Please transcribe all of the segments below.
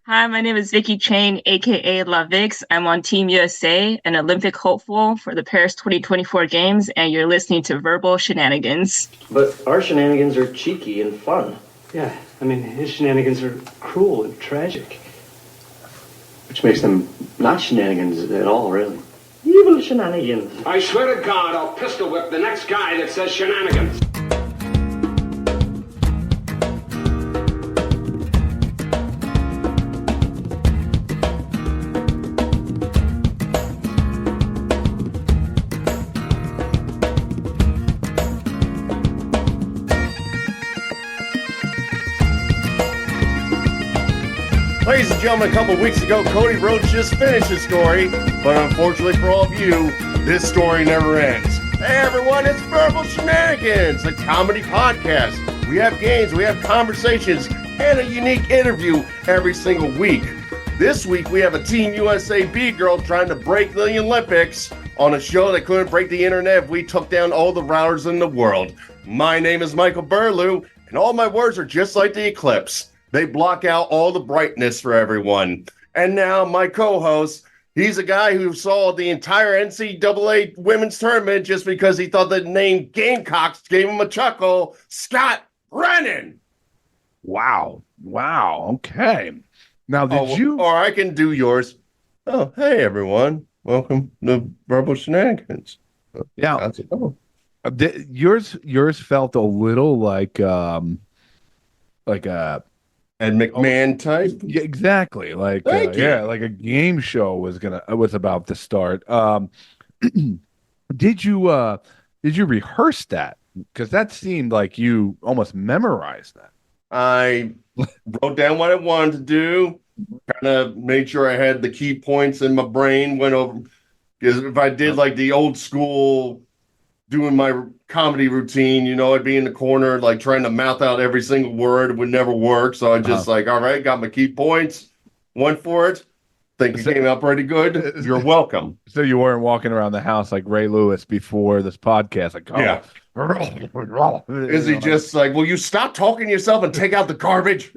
Hi, my name is Vicki Chang, aka La Vix. I'm on Team USA, an Olympic hopeful for the Paris 2024 Games, and you're listening to Verbal Shenanigans. But our shenanigans are cheeky and fun. Yeah, I mean, his shenanigans are cruel and tragic. Which makes them not shenanigans at all, really. Evil shenanigans. I swear to God, I'll pistol whip the next guy that says shenanigans. Ladies and gentlemen, a couple of weeks ago, Cody Rhodes just finished his story, but unfortunately for all of you, this story never ends. Hey everyone, it's Verbal Shenanigans, a comedy podcast. We have games, we have conversations, and a unique interview every single week. This week, we have a Team USA B girl trying to break the Olympics on a show that couldn't break the internet if we took down all the routers in the world. My name is Michael Burlew, and all my words are just like the eclipse. They block out all the brightness for everyone. And now my co-host, he's a guy who saw the entire NCAA women's tournament just because he thought the name Gamecocks gave him a chuckle, Scott Brennan. Wow. Okay. Now, Or I can do yours. Oh, hey, everyone. Welcome to Verbal Shenanigans. Yeah. How's it going? Yours felt a little like a Ed McMahon type? Yeah, exactly. Like Thank you. yeah, like a game show was about to start. Did you rehearse that? Because that seemed like you almost memorized that. I wrote down what I wanted to do, kind of made sure I had the key points in my brain, went over, because if I did like the old school doing my comedy routine, you know, I'd be in the corner, like trying to mouth out every single word. It would never work. So I just all right, got my key points, went for it. Think it came out pretty good. You're welcome. So you weren't walking around the house like Ray Lewis before this podcast. Like, yeah. Is he just like, will you stop talking to yourself and take out the garbage?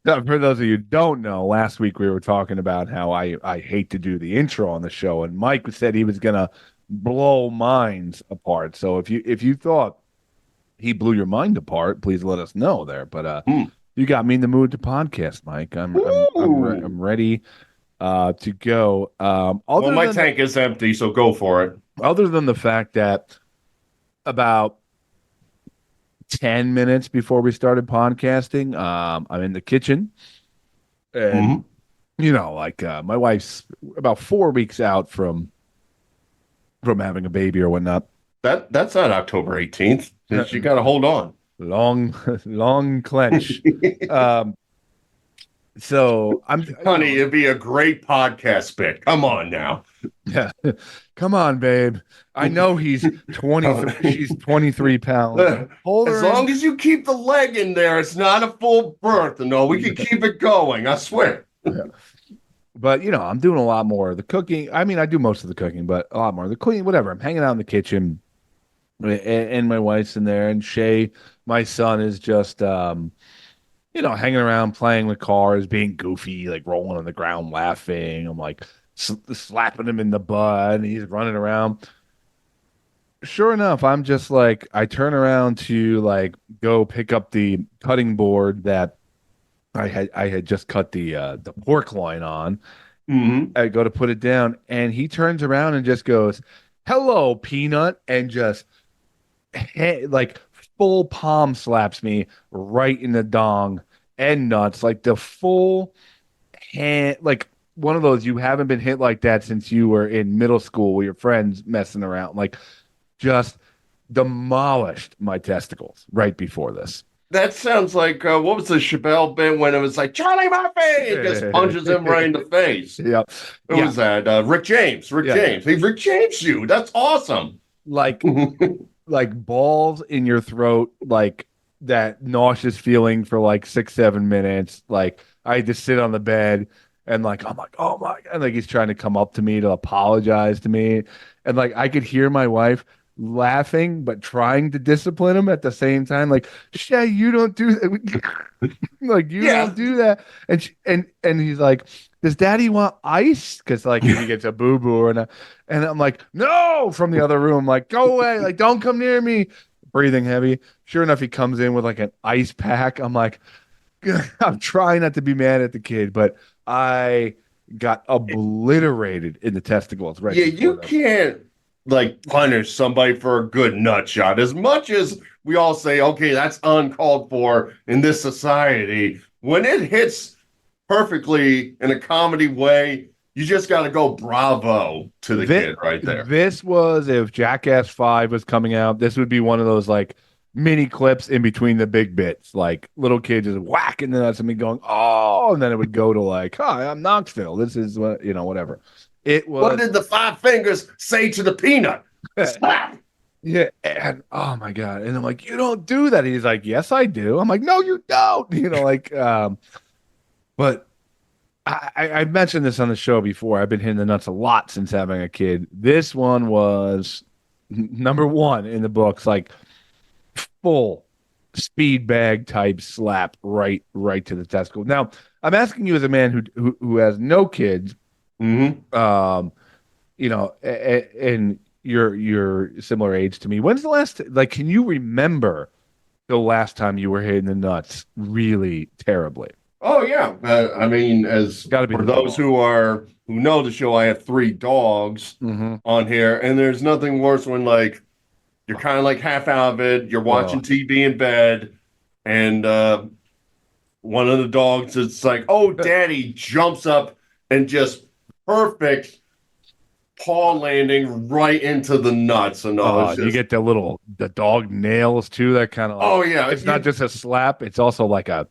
For those of you who don't know, last week we were talking about how I hate to do the intro on the show, and Mike said he was gonna blow minds apart. So if you thought he blew your mind apart, please let us know there. But you got me in the mood to podcast, Mike. I'm ready to go. Well, my tank is empty, so go for it. Other than the fact that about 10 minutes before we started podcasting, I'm in the kitchen, and you know, like my wife's about 4 weeks out from having a baby or whatnot. That's not October 18th. You got to hold on. Long clench. So honey, it'd be a great podcast bit. Come on now. Yeah. Come on, babe. I know he's 23. She's 23 pounds. As long as you keep the leg in there, it's not a full birth. No, we can keep it going. I swear. Yeah. But, you know, I'm doing a lot more of the cooking. I mean, I do most of the cooking, but a lot more of the cleaning, whatever. I'm hanging out in the kitchen, and my wife's in there, and Shay, my son, is just, you know, hanging around, playing with cars, being goofy, like rolling on the ground, laughing. I'm like slapping him in the butt, and he's running around. Sure enough, I'm just like, I turn around to like go pick up the cutting board that I had just cut the pork loin on. I go to put it down, and he turns around and just goes, "Hello, Peanut," and just like full palm slaps me right in the dong and nuts, like the full hand, like one of those you haven't been hit like that since you were in middle school with your friends messing around, like just demolished my testicles right before this. That sounds like, what was the Chappelle bit when it was like, Charlie Murphy! It just punches him right in the face. Yeah. Who was that? Rick James. James. He Rick James you. That's awesome. Like, like balls in your throat, like that nauseous feeling for like 6-7 minutes. Like I had to sit on the bed and like, I'm like, oh my God. And like he's trying to come up to me to apologize to me. And like I could hear my wife laughing but trying to discipline him at the same time. Like, Shay, you don't do that. Like, you Yeah. don't do that. And he's like, does Daddy want ice? Because like if he gets a boo boo and I'm like, no, from the other room, like, go away, like, don't come near me. Breathing heavy. Sure enough, he comes in with like an ice pack. I'm like, I'm trying not to be mad at the kid, but I got obliterated in the testicles right Yeah, before you that. can't like punish somebody for a good nut shot. As much as we all say, okay, that's uncalled for in this society, when it hits perfectly in a comedy way, you just got to go bravo to the This, kid right there. this was if Jackass 5 was coming out, this would be one of those like mini clips in between the big bits, like little kids just whacking the nuts and me going, oh, and then it would go to like, hi, I'm Knoxville. This is what, whatever. It What was, did the five fingers say to the peanut? Slap! yeah, and oh my God. And I'm like, you don't do that. He's like, yes, I do. I'm like, no, you don't. But I've mentioned this on the show before. I've been hitting the nuts a lot since having a kid. This one was number one in the books, like full speed bag type slap right to the testicle. Now, I'm asking you as a man who has no kids, Mm-hmm. and you're similar age to me. When's the last like can you remember the last time you were hitting the nuts really terribly? Oh yeah, I mean, as Got to be for the those dog. who know the show, I have three dogs Mm-hmm. on here, and there's nothing worse when like you're kind of like half out of it, you're watching Oh, TV in bed, and one of the dogs is like, "Oh, Daddy!" jumps up and just perfect paw landing right into the nuts, and no, it's you just get the dog nails too. That kind of like oh yeah, it's not just a slap; it's also like a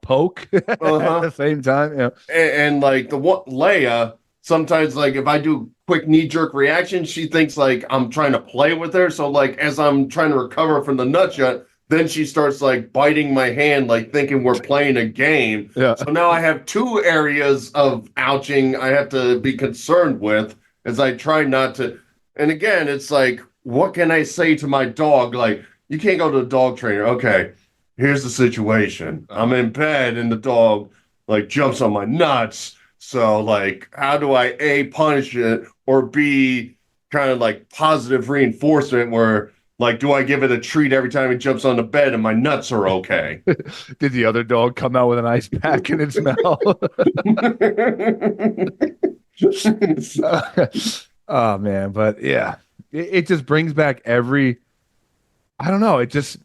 poke at uh-huh. the same time. And like the one Leia, sometimes like if I do quick knee jerk reaction, she thinks like I'm trying to play with her. So like as I'm trying to recover from the nut shot, then she starts like biting my hand, like thinking we're playing a game. Yeah. So now I have two areas of ouching I have to be concerned with as I try not to. And again, it's like, what can I say to my dog? Like, you can't go to the dog trainer. Okay, here's the situation. I'm in bed and the dog like jumps on my nuts. So like, how do I A, punish it, or B, kind of like positive reinforcement where like, do I give it a treat every time it jumps on the bed and my nuts are okay? Did the other dog come out with an ice pack in its mouth? Oh man, but yeah, it just brings back every. I don't know. It just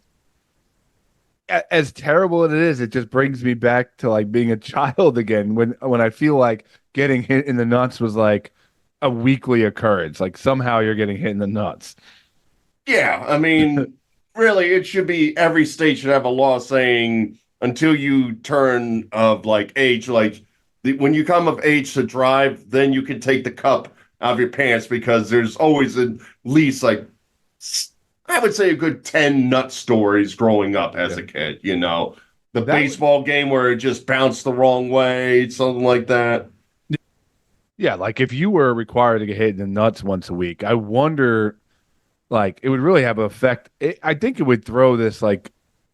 as terrible as it is, it just brings me back to like being a child again. When I feel like getting hit in the nuts was like a weekly occurrence. Like somehow you're getting hit in the nuts. Yeah, I mean, really, it should be every state should have a law saying until you turn of like age, like when you come of age to drive, then you can take the cup out of your pants because there's always at least like I would say a good 10 nut stories growing up as a kid, you know. The That was, baseball game where it just bounced the wrong way, something like that. yeah, like if you were required to get hit in the nuts once a week, I wonder, like, it would really have an effect. I think it would throw this like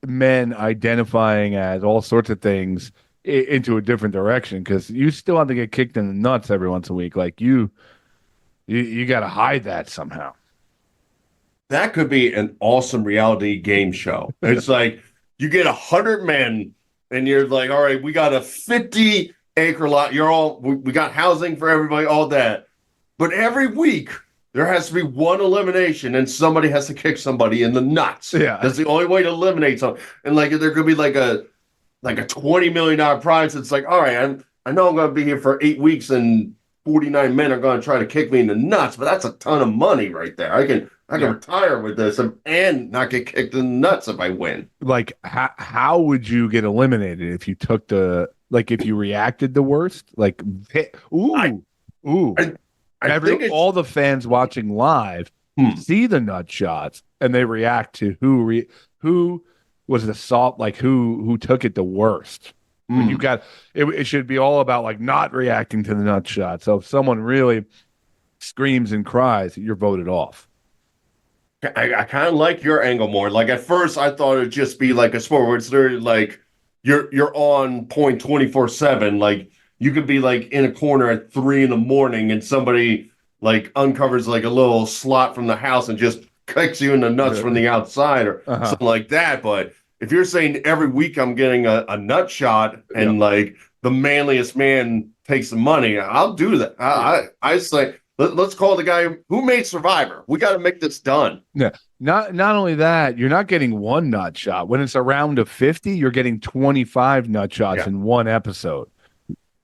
men identifying as all sorts of things into a different direction because you still have to get kicked in the nuts every once a week. Like you got to hide that somehow. That could be an awesome reality game show. It's like you get 100 men, and you're like, all right, we got a 50-acre lot. We got housing for everybody, all that. But every week there has to be one elimination, and somebody has to kick somebody in the nuts. Yeah. That's the only way to eliminate someone. And like there could be like a $20 million prize. It's like, all right, I know I'm going to be here for 8 weeks, and 49 men are going to try to kick me in the nuts, but that's a ton of money right there. I can retire with this and not get kicked in the nuts if I win. Like how would you get eliminated if you took if you reacted the worst? Like ooh, ooh. I think it's all the fans watching live see the nut shots and they react to who was the salt, like who took it the worst. When you got it should be all about like not reacting to the nut shot. So if someone really screams and cries, you're voted off. I kind of like your angle more. Like at first, I thought it'd just be like a sport where it's literally like you're on point 24/7. Like you could be like in a corner at 3 in the morning, and somebody like uncovers like a little slot from the house and just kicks you in the nuts from the outside or Uh-huh. something like that. But if you're saying every week I'm getting a nut shot and like the manliest man takes the money, I'll do that. I say let's call the guy who made Survivor. We got to make this done. Yeah. Not only that, you're not getting one nut shot. When it's a round of 50, you're getting 25 nut shots Yeah. in one episode.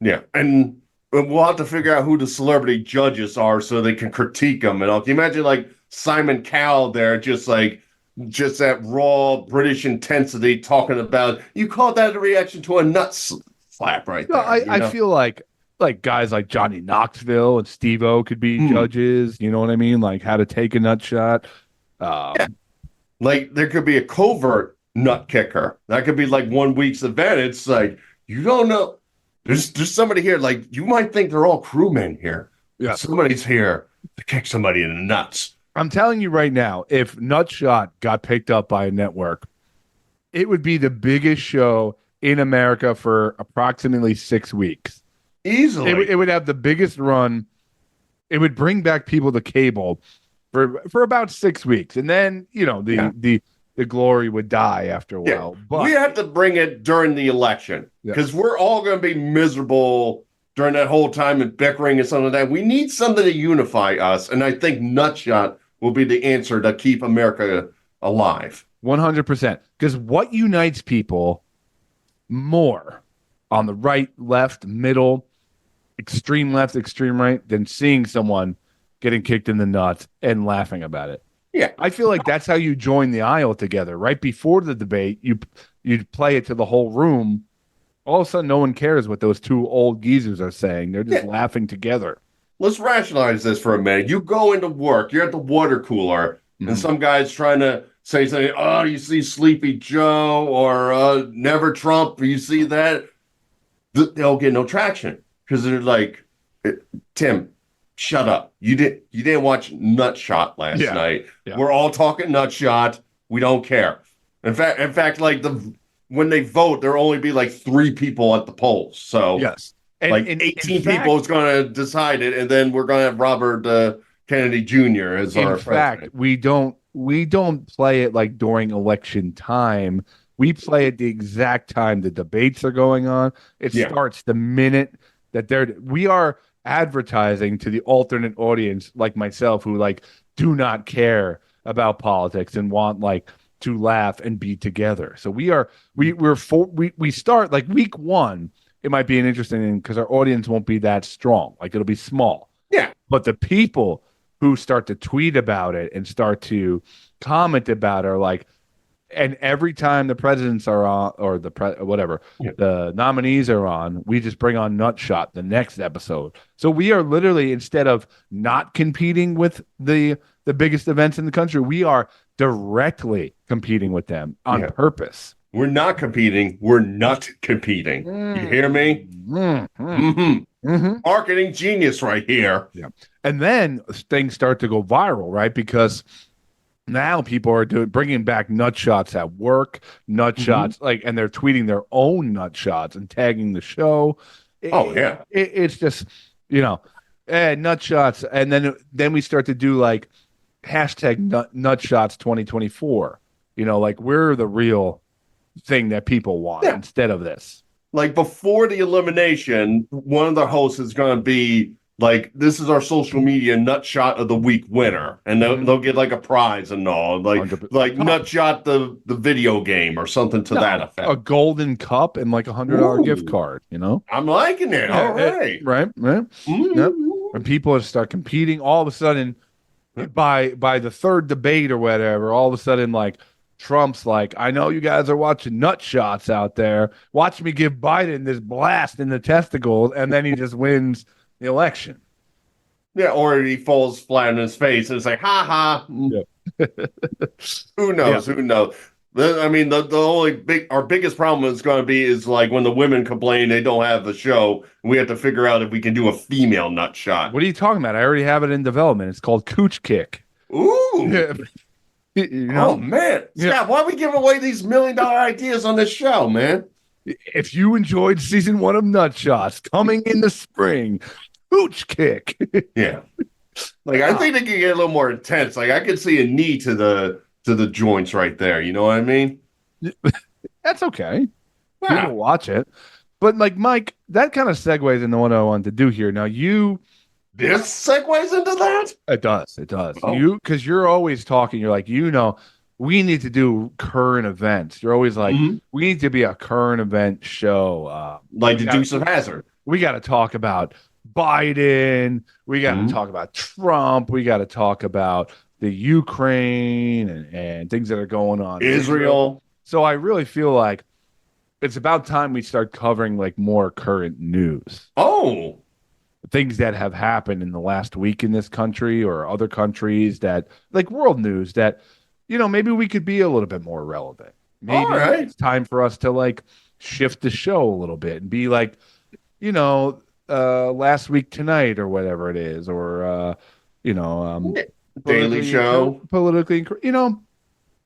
Yeah, and we'll have to figure out who the celebrity judges are so they can critique them. And all. Can you imagine like Simon Cowell there, just that raw British intensity, talking about you called that a reaction to a nut slap right No, there. I feel like guys like Johnny Knoxville and Steve-O could be judges. You know what I mean? Like how to take a nut shot. Like there could be a covert nut kicker. That could be like 1 week's event. It's like you don't know. There's somebody here. Like you might think they're all crewmen here. Yeah. Somebody's here to kick somebody in the nuts. I'm telling you right now, if Nutshot got picked up by a network, it would be the biggest show in America for approximately 6 weeks. Easily. It would have the biggest run. It would bring back people to cable for about 6 weeks, and then the glory would die after a while. But we have to bring it during the election because we're all going to be miserable during that whole time and bickering and something like that. We need something to unify us, and I think Nutshot will be the answer to keep America alive. 100%. Because what unites people more on the right, left, middle, extreme left, extreme right than seeing someone getting kicked in the nuts and laughing about it. Yeah. I feel like that's how you join the aisle together. Right before the debate, you play it to the whole room. All of a sudden, no one cares what those two old geezers are saying. They're just laughing together. Let's rationalize this for a minute. You go into work, you're at the water cooler, and some guy's trying to say something, oh, you see Sleepy Joe or Never Trump, you see that? They'll get no traction because they're like, Tim, shut up. You didn't watch Nutshot last night. Yeah. We're all talking Nutshot. We don't care. In fact, like when they vote, there'll only be like 3 people at the polls. So yes. And 18 people is going to decide it, and then we're going to have Robert Kennedy Jr. as our president. We don't play it like during election time. We play it the exact time the debates are going on. It starts the minute that we are advertising to the alternate audience like myself who like do not care about politics and want like to laugh and be together. So we start like week 1. It might be an interesting thing because our audience won't be that strong. Like it'll be small. Yeah. But the people who start to tweet about it and start to comment about it are like, and every time the presidents are on or the nominees are on, we just bring on Nutshot the next episode. So we are literally, instead of not competing with the biggest events in the country, we are directly competing with them on purpose. We're not competing. We're not competing. You hear me? Marketing genius right here. Yeah. And then things start to go viral, right? Because now people are bringing back nut shots at work, nut shots, and they're tweeting their own nut shots and tagging the show. It's just, nut shots. And then we start to do like hashtag nut shots 2024. Like we're the real thing that people want instead of this. Like before the elimination, one of the hosts is going to be like, this is our social media nut shot of the week winner, and they'll get like a prize and all, like 100%. Like nut shot the video game or something to that effect. A golden cup and like $100 gift card. I'm liking it. All right, right. Yep. When people start competing, all of a sudden, by the third debate or whatever, all of a sudden like. Trump's like, I know you guys are watching nut shots out there. Watch me give Biden this blast in the testicles, and then he just wins the election. Yeah, or he falls flat on his face, and it's like, ha ha. Yeah. Who knows? Yeah. Who knows? I mean, our biggest problem is going to be is like when the women complain they don't have the show, we have to figure out if we can do a female nut shot. What are you talking about? I already have it in development. It's called Cooch Kick. Ooh. Yeah. Oh, man. Scott, why are we giving away these $1 million ideas on this show, man? If you enjoyed season 1 of Nutshots coming in the spring, Hooch Kick. Yeah. Like, I think they could get a little more intense. Like, I could see a knee to the joints right there. You know what I mean? That's okay. Yeah. People watch it. But, like, Mike, that kind of segues into what I wanted to do here. Now, This segues into that? It does. It does. Oh. Because you're always talking. You're like, we need to do current events. You're always like, we need to be a current event show. Like the Dukes of Hazzard. We got to talk about Biden. We got to talk about Trump. We got to talk about the Ukraine and things that are going on. Israel. So I really feel like it's about time we start covering like more current news. Oh. Things that have happened in the last week in this country or other countries that like world news that, maybe we could be a little bit more relevant. Maybe it's time for us to like shift the show a little bit and be like, last week tonight or whatever it is, or, Daily Show. Politically,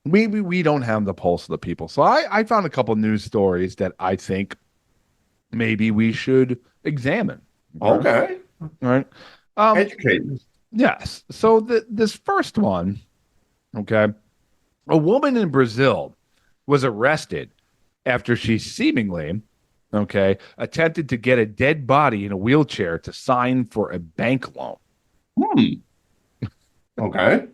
we don't have the pulse of the people. So I found a couple news stories that I think maybe we should examine. Okay. All right. Educate. Yes. So this first one, okay, a woman in Brazil was arrested after she seemingly, attempted to get a dead body in a wheelchair to sign for a bank loan. Okay.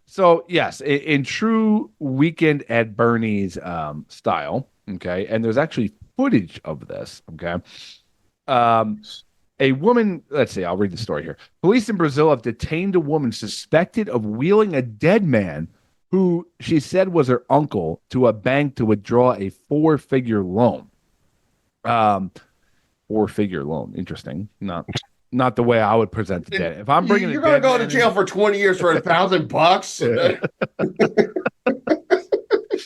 So yes, in true Weekend at Bernie's style, okay, and there's actually footage of this, okay. A woman, let's see, I'll read the story here. Police in Brazil have detained a woman suspected of wheeling a dead man who she said was her uncle to a bank to withdraw a 4-figure loan. 4-figure loan. Interesting. Not the way I would present the dead. If I'm bringing you're going to go to jail for 20 years for $1,000.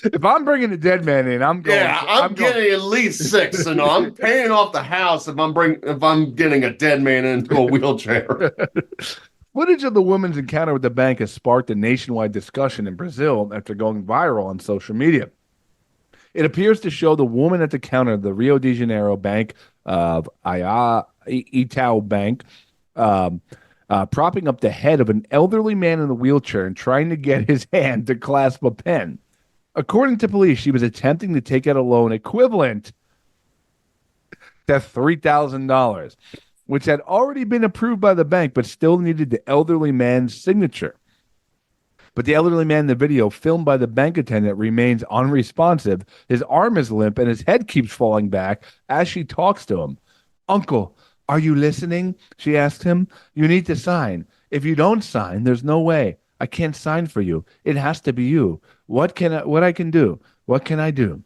If I'm bringing a dead man in, I'm going. Yeah, I'm getting at least 6. So no, I'm paying off the house if I'm getting a dead man into a wheelchair. Footage of the woman's encounter with the bank has sparked a nationwide discussion in Brazil after going viral on social media. It appears to show the woman at the counter of the Rio de Janeiro bank of Itaú Bank propping up the head of an elderly man in a wheelchair and trying to get his hand to clasp a pen. According to police, she was attempting to take out a loan equivalent to $3,000, which had already been approved by the bank, but still needed the elderly man's signature. But the elderly man in the video, filmed by the bank attendant, remains unresponsive. His arm is limp, and his head keeps falling back as she talks to him. "Uncle, are you listening?" she asks him. "You need to sign. If you don't sign, there's no way. I can't sign for you. It has to be you. What I can do? What can I do?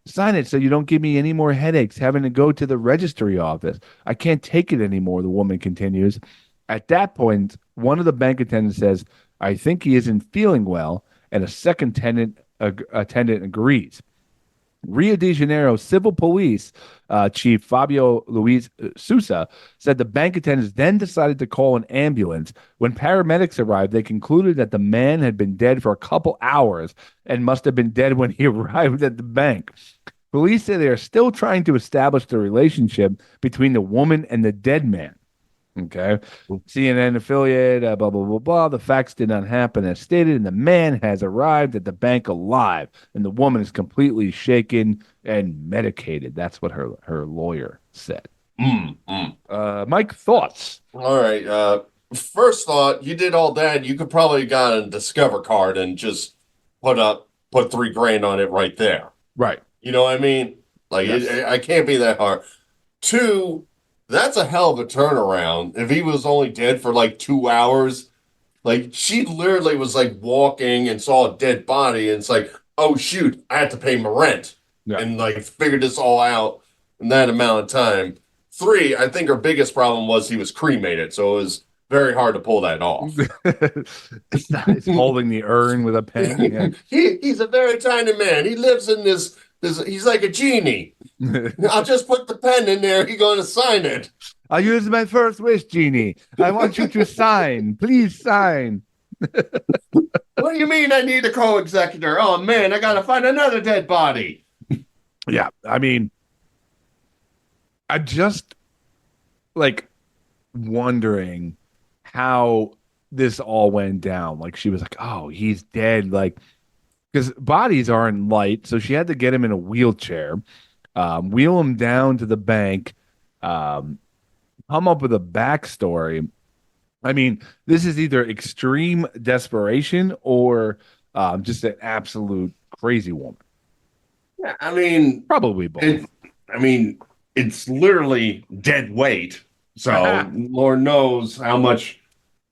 Sign it so you don't give me any more headaches having to go to the registry office. I can't take it anymore," the woman continues. At that point, one of the bank attendants says, "I think he isn't feeling well," and a second attendant agrees. Rio de Janeiro Civil Police Chief Fabio Luiz Sousa said the bank attendants then decided to call an ambulance. When paramedics arrived, they concluded that the man had been dead for a couple hours and must have been dead when he arrived at the bank. Police say they are still trying to establish the relationship between the woman and the dead man. Okay. CNN affiliate, blah, blah, blah, blah. The facts did not happen as stated, and the man has arrived at the bank alive, and the woman is completely shaken and medicated. That's what her lawyer said. Mike, thoughts? All right. First thought, you did all that. You could probably got a Discover card and just put $3,000 on it right there. Right. You know what I mean? Like, yes. I can't be that hard. 2, that's a hell of a turnaround. If he was only dead for like 2 hours, like she literally was like walking and saw a dead body, and it's like, oh shoot, I have to pay my rent, and like figured this all out in that amount of time. 3, I think her biggest problem was he was cremated, so it was very hard to pull that off. He's holding the urn with a pen. Yeah. He's a very tiny man. He lives in this. He's like a genie. I'll just put the pen in there. He's going to sign it. I'll use my first wish, genie. I want you to sign. Please sign. What do you mean I need a co-executor? Oh man, I gotta find another dead body. Yeah, I mean, I just like wondering how this all went down. Like she was like, "Oh, he's dead." Like because bodies aren't light, so she had to get him in a wheelchair, wheel him down to the bank, um, come up with a backstory. I mean, this is either extreme desperation or just an absolute crazy woman. Yeah, I mean, Probably both. I mean, it's literally dead weight. So Lord knows how much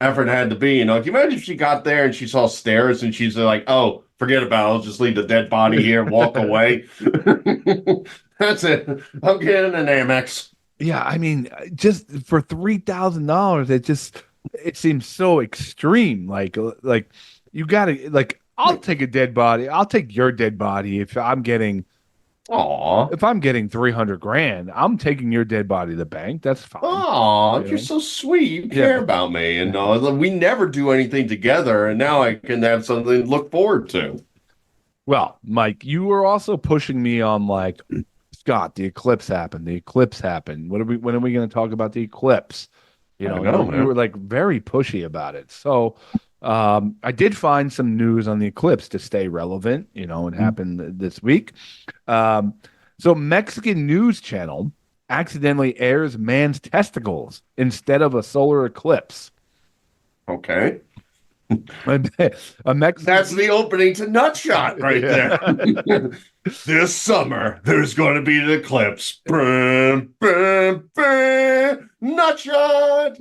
effort had to be. Can you imagine if she got there and she saw stairs and she's like, "Oh, forget about it. I'll just leave the dead body here and walk away." That's it. I'm getting an Amex. Yeah, I mean, just for $3,000, it seems so extreme. Like you gotta like I'll take a dead body. I'll take your dead body Aw. if I'm getting 300 grand. I'm taking your dead body to the bank. That's fine. Oh, You you're know? so sweet. You care Yeah. about me. And we never do anything together. And now I can have something to look forward to. Well, Mike, you were also pushing me on like Scott. The eclipse happened. The eclipse happened. When are we going to talk about the eclipse? I know, You man. were like very pushy about it. So I did find some news on the eclipse to stay relevant. It happened this week. Um, so Mexican news channel accidentally airs man's testicles instead of a solar eclipse. Okay. A Mexican. That's the opening to Nutshot right there. This summer, there's going to be an eclipse. Nutshot.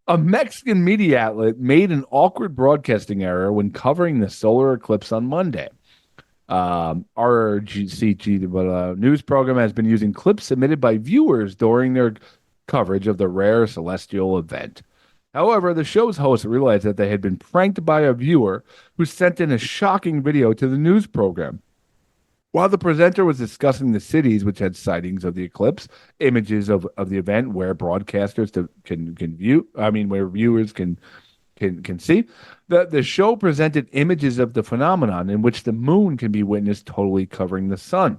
A Mexican media outlet made an awkward broadcasting error when covering the solar eclipse on Monday. RGCG, the news program, has been using clips submitted by viewers during their coverage of the rare celestial event. However, the show's host realized that they had been pranked by a viewer who sent in a shocking video to the news program. While the presenter was discussing the cities which had sightings of the eclipse, images of the event where broadcasters can view, where viewers can see, the show presented images of the phenomenon in which the moon can be witnessed totally covering the sun.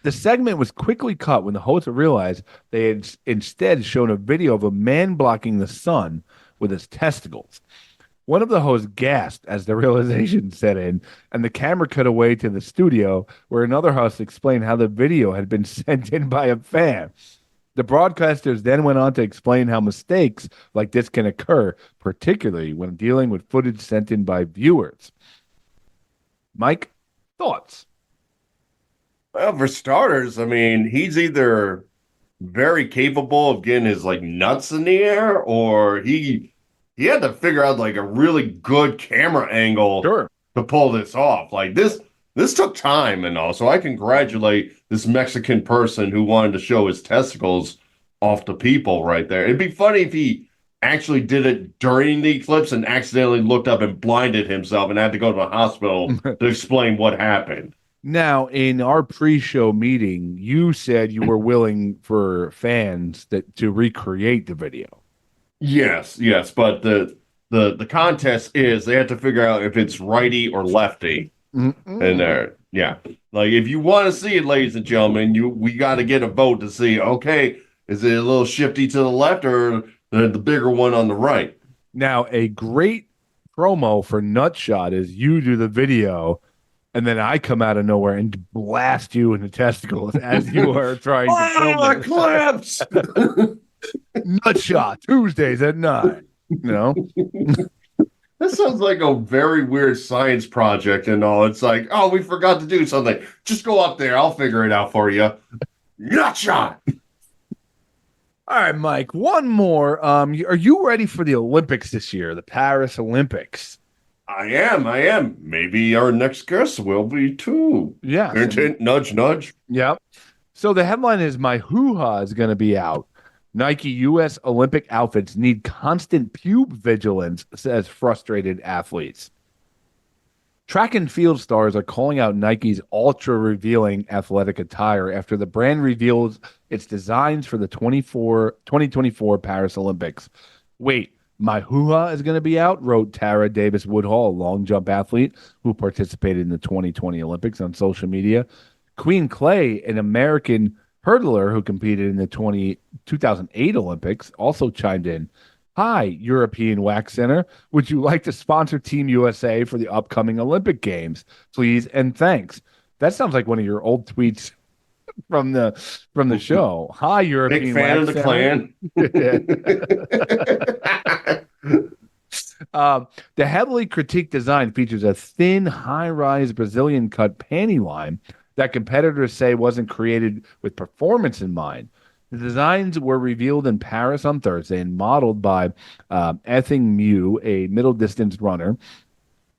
The segment was quickly cut when the host realized they had instead shown a video of a man blocking the sun with his testicles. One of the hosts gasped as the realization set in, and the camera cut away to the studio where another host explained how the video had been sent in by a fan. The broadcasters then went on to explain how mistakes like this can occur, particularly when dealing with footage sent in by viewers. Mike, thoughts? Well, for starters, he's either very capable of getting his nuts in the air, or he had to figure out a really good camera angle to pull this off. This took time and all, so I congratulate this Mexican person who wanted to show his testicles off to people right there. It'd be funny if he actually did it during the eclipse and accidentally looked up and blinded himself and had to go to the hospital to explain what happened. Now, in our pre-show meeting, you said you were willing for fans to recreate the video. Yes, but the contest is they have to figure out if it's righty or lefty. Mm-mm. And there, yeah. If you want to see it, ladies and gentlemen, we got to get a vote to see, okay, is it a little shifty to the left or the bigger one on the right? Now, a great promo for Nutshot is you do the video, and then I come out of nowhere and blast you in the testicles as you are trying to film it. Eclipse! Nutshot, Tuesdays at 9. This sounds like a very weird science project and all. It's like, oh, we forgot to do something. Just go up there. I'll figure it out for you. Nutshot! All right, Mike, one more. Are you ready for the Olympics this year, the Paris Olympics? I am. Maybe our next guest will be too. Yeah. Hint, hint, nudge, nudge. Yep. So the headline is My Hoo-Ha is going to be out. Nike U.S. Olympic outfits need constant pube vigilance, says frustrated athletes. Track and field stars are calling out Nike's ultra-revealing athletic attire after the brand reveals its designs for the 2024 Paris Olympics. Wait, My hoo-ha is going to be out, wrote Tara Davis Woodhall, a long jump athlete who participated in the 2020 Olympics on social media. Queen Clay, an American hurdler who competed in the 2008 Olympics, also chimed in. Hi, European Wax Center. Would you like to sponsor Team USA for the upcoming Olympic Games? Please and thanks. That sounds like one of your old tweets from the show. Hi, Big European fan Wax of the Center. clan. The heavily critiqued design features a thin, high-rise Brazilian cut panty line that competitors say wasn't created with performance in mind. The designs were revealed in Paris on Thursday and modeled by Ething Mew, a middle distance runner,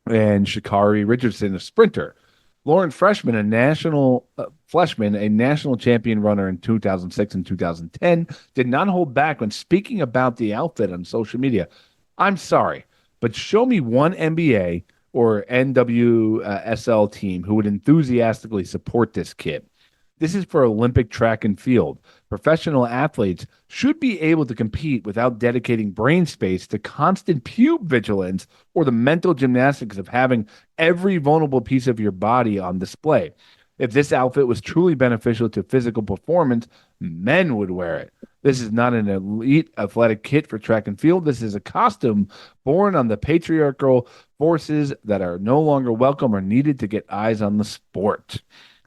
and Shakari Richardson, a sprinter. Lauren Freshman, a national champion runner in 2006 and 2010, did not hold back when speaking about the outfit on social media. I'm sorry, but show me one NBA or NWSL team who would enthusiastically support this kit. This is for Olympic track and field. Professional athletes should be able to compete without dedicating brain space to constant pube vigilance or the mental gymnastics of having every vulnerable piece of your body on display. If this outfit was truly beneficial to physical performance, men would wear it. This is not an elite athletic kit for track and field. This is a costume born on the patriarchal forces that are no longer welcome or needed to get eyes on the sport.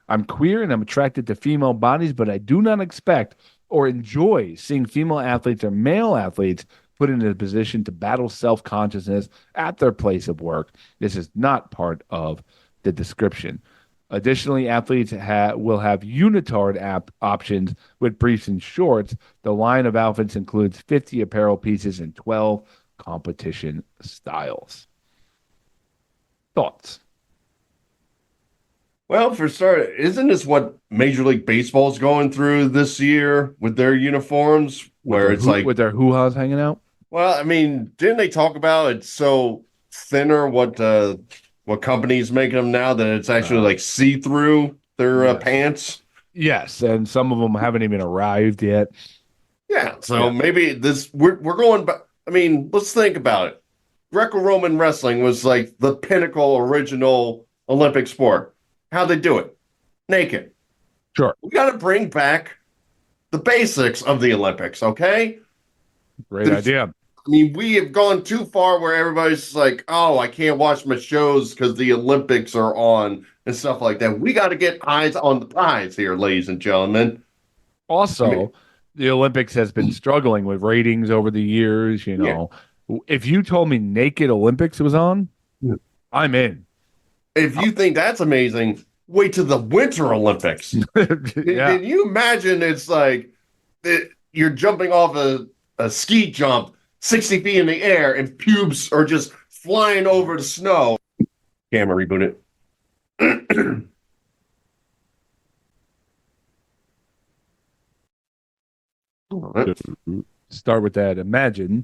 I'm queer and I'm attracted to female bodies, but I do not expect or enjoy seeing female athletes or male athletes put in a position to battle self-consciousness at their place of work. This is not part of the description. Additionally, athletes will have unitard options with briefs and shorts. The line of outfits includes 50 apparel pieces and 12 competition styles. Thoughts? Well, for start, isn't this what Major League Baseball is going through this year with their uniforms? Where it's like with their hoo-has hanging out? Well, I mean, didn't they talk about it's so thinner what companies making them now that it's actually like see-through their pants? Yes, and some of them haven't even arrived yet. Yeah, so maybe we're going back. I mean, let's think about it. Greco-Roman wrestling was like the pinnacle original Olympic sport. How'd they do it? Naked. Sure. We got to bring back the basics of the Olympics, okay? Great idea. I mean, we have gone too far where everybody's like, oh, I can't watch my shows because the Olympics are on and stuff like that. We got to get eyes on the prize here, ladies and gentlemen. Also, the Olympics has been struggling with ratings over the years. You know, if you told me Naked Olympics was on, I'm in. If you think that's amazing, wait till the Winter Olympics. Can you imagine it's like you're jumping off a ski jump 60 feet in the air and pubes are just flying over the snow? Camera, reboot it. Start with that. Imagine.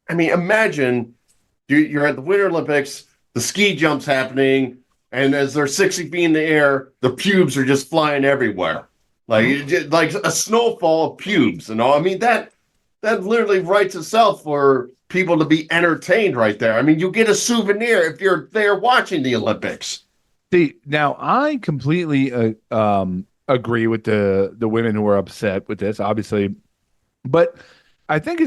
I mean, imagine you're at the Winter Olympics, the ski jump's happening, and as they're 60 feet in the air, the pubes are just flying everywhere. Like a snowfall of pubes and all. I mean, that literally writes itself for people to be entertained right there. I mean, you get a souvenir if you're there watching the Olympics. See, now I completely agree with the women who are upset with this, obviously. But I think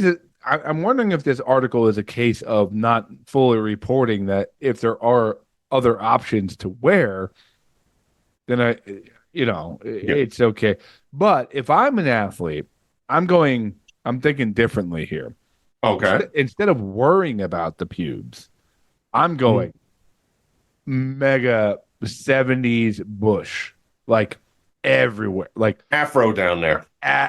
I'm wondering if this article is a case of not fully reporting that if there are other options to wear, then it's okay. But if I'm an athlete, I'm thinking differently here. Okay. Instead of worrying about the pubes, I'm going mega 70s bush, like everywhere, like afro down there.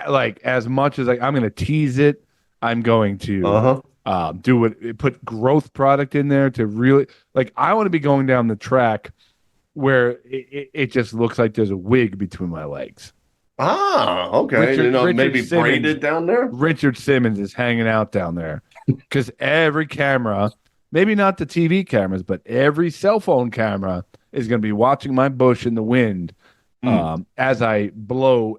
Like as much as I'm going to tease it. I'm going to put growth product in there to really I want to be going down the track where it just looks like there's a wig between my legs. Ah, okay. Richard maybe Simmons, braided down there. Richard Simmons is hanging out down there because every camera, maybe not the TV cameras, but every cell phone camera is going to be watching my bush in the wind as I blow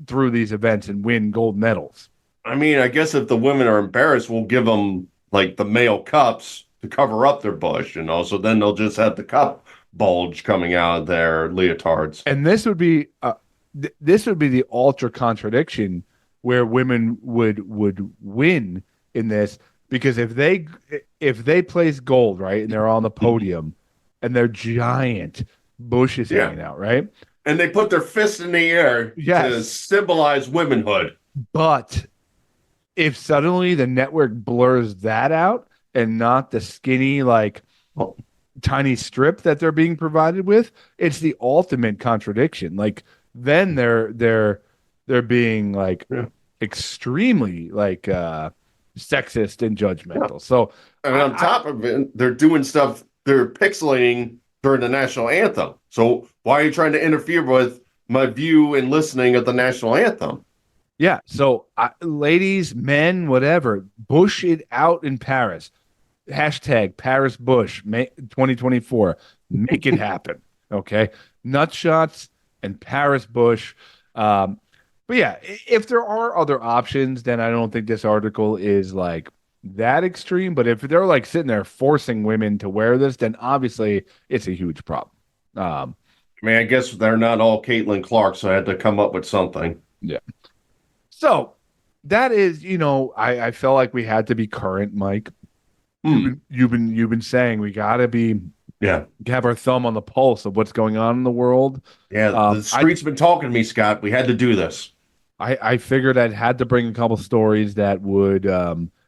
through these events and win gold medals. I mean, I guess if the women are embarrassed, we'll give them like the male cups to cover up their bush, so then they'll just have the cup bulge coming out of their leotards. And this would be the ultra contradiction where women would win in this, because if they place gold, right, and they're on the podium and they're giant bushes hanging out, right? And they put their fist in the air to symbolize womanhood. But if suddenly the network blurs that out and not the skinny, like tiny strip that they're being provided with, it's the ultimate contradiction. Like then they're being like extremely like sexist and judgmental. So And on top of it, they're doing stuff, they're pixelating during the national anthem. So why are you trying to interfere with my view and listening of the national anthem? Yeah. So ladies, men, whatever, bush it out in Paris. Hashtag Paris Bush 2024. Make it happen. Okay. Nut shots and Paris Bush. But yeah, if there are other options, then I don't think this article is like that extreme. But if they're like sitting there forcing women to wear this, then obviously it's a huge problem. I mean, I guess they're not all Caitlin Clark, so I had to come up with something. Yeah. So that is, I felt like we had to be current, Mike. You've been saying we gotta be have our thumb on the pulse of what's going on in the world. Yeah, the street's been talking to me, Scott. We had to do this. I figured I had to bring a couple stories that would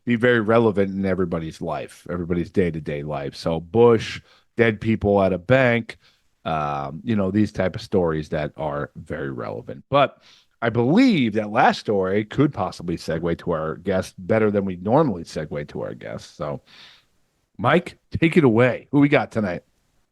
be very relevant in everybody's life, everybody's day-to-day life. So Bush, dead people at a bank, these type of stories that are very relevant. But I believe that last story could possibly segue to our guest better than we normally segue to our guests. So, Mike, take it away. Who we got tonight?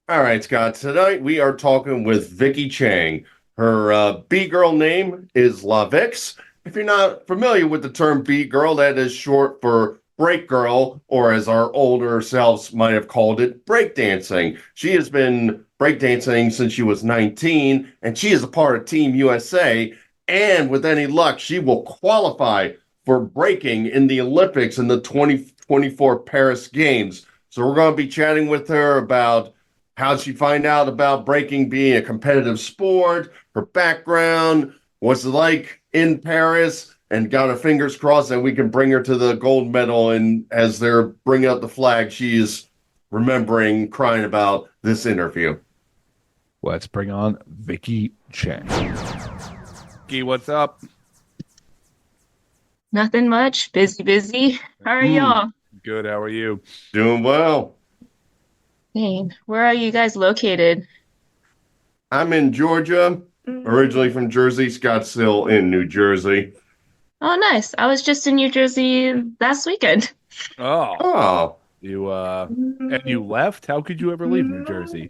All right, Scott. Tonight we are talking with Vicki Chang. Her B-girl name is LaVix. If you're not familiar with the term B-girl, that is short for break girl, or as our older selves might have called it, breakdancing. She has been breakdancing since she was 19, and she is a part of Team USA. And with any luck, she will qualify for breaking in the Olympics in the 2024 Paris Games. So we're going to be chatting with her about how she find out about breaking being a competitive sport, her background, what's it like in Paris, and got her fingers crossed that we can bring her to the gold medal. And as they're bringing out the flag, she's remembering crying about this interview. Let's bring on Vicki Chang. What's up? Nothing much. Busy. How are y'all? Good. How are you? Doing well. Dang. Where are you guys located? I'm in Georgia, originally from Jersey. Scott's still in New Jersey. Oh, nice. I was just in New Jersey last weekend. Oh. You and you left? How could you ever leave New Jersey?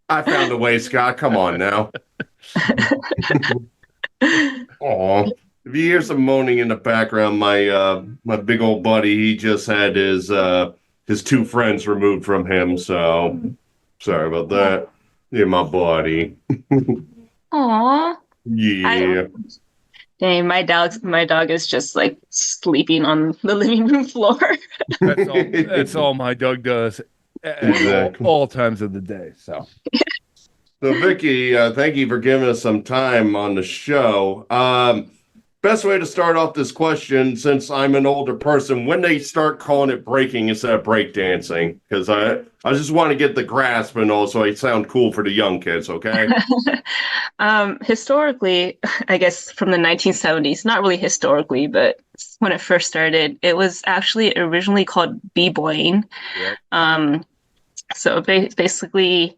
I found a way, Scott. Come on now. Aw. If you hear some moaning in the background, my big old buddy, he just had his two friends removed from him, so sorry about that. Yeah, my buddy. Aw. Yeah. Dang, my dog is just like sleeping on the living room floor. That's all my dog does at all times of the day. So Vicki, thank you for giving us some time on the show. Best way to start off this question, since I'm an older person, when they start calling it breaking instead of breakdancing, because I just want to get the grasp, and also I sound cool for the young kids, okay? Historically, I guess from the 1970s, not really historically, but when it first started, it was actually originally called b-boying. Yep. So basically,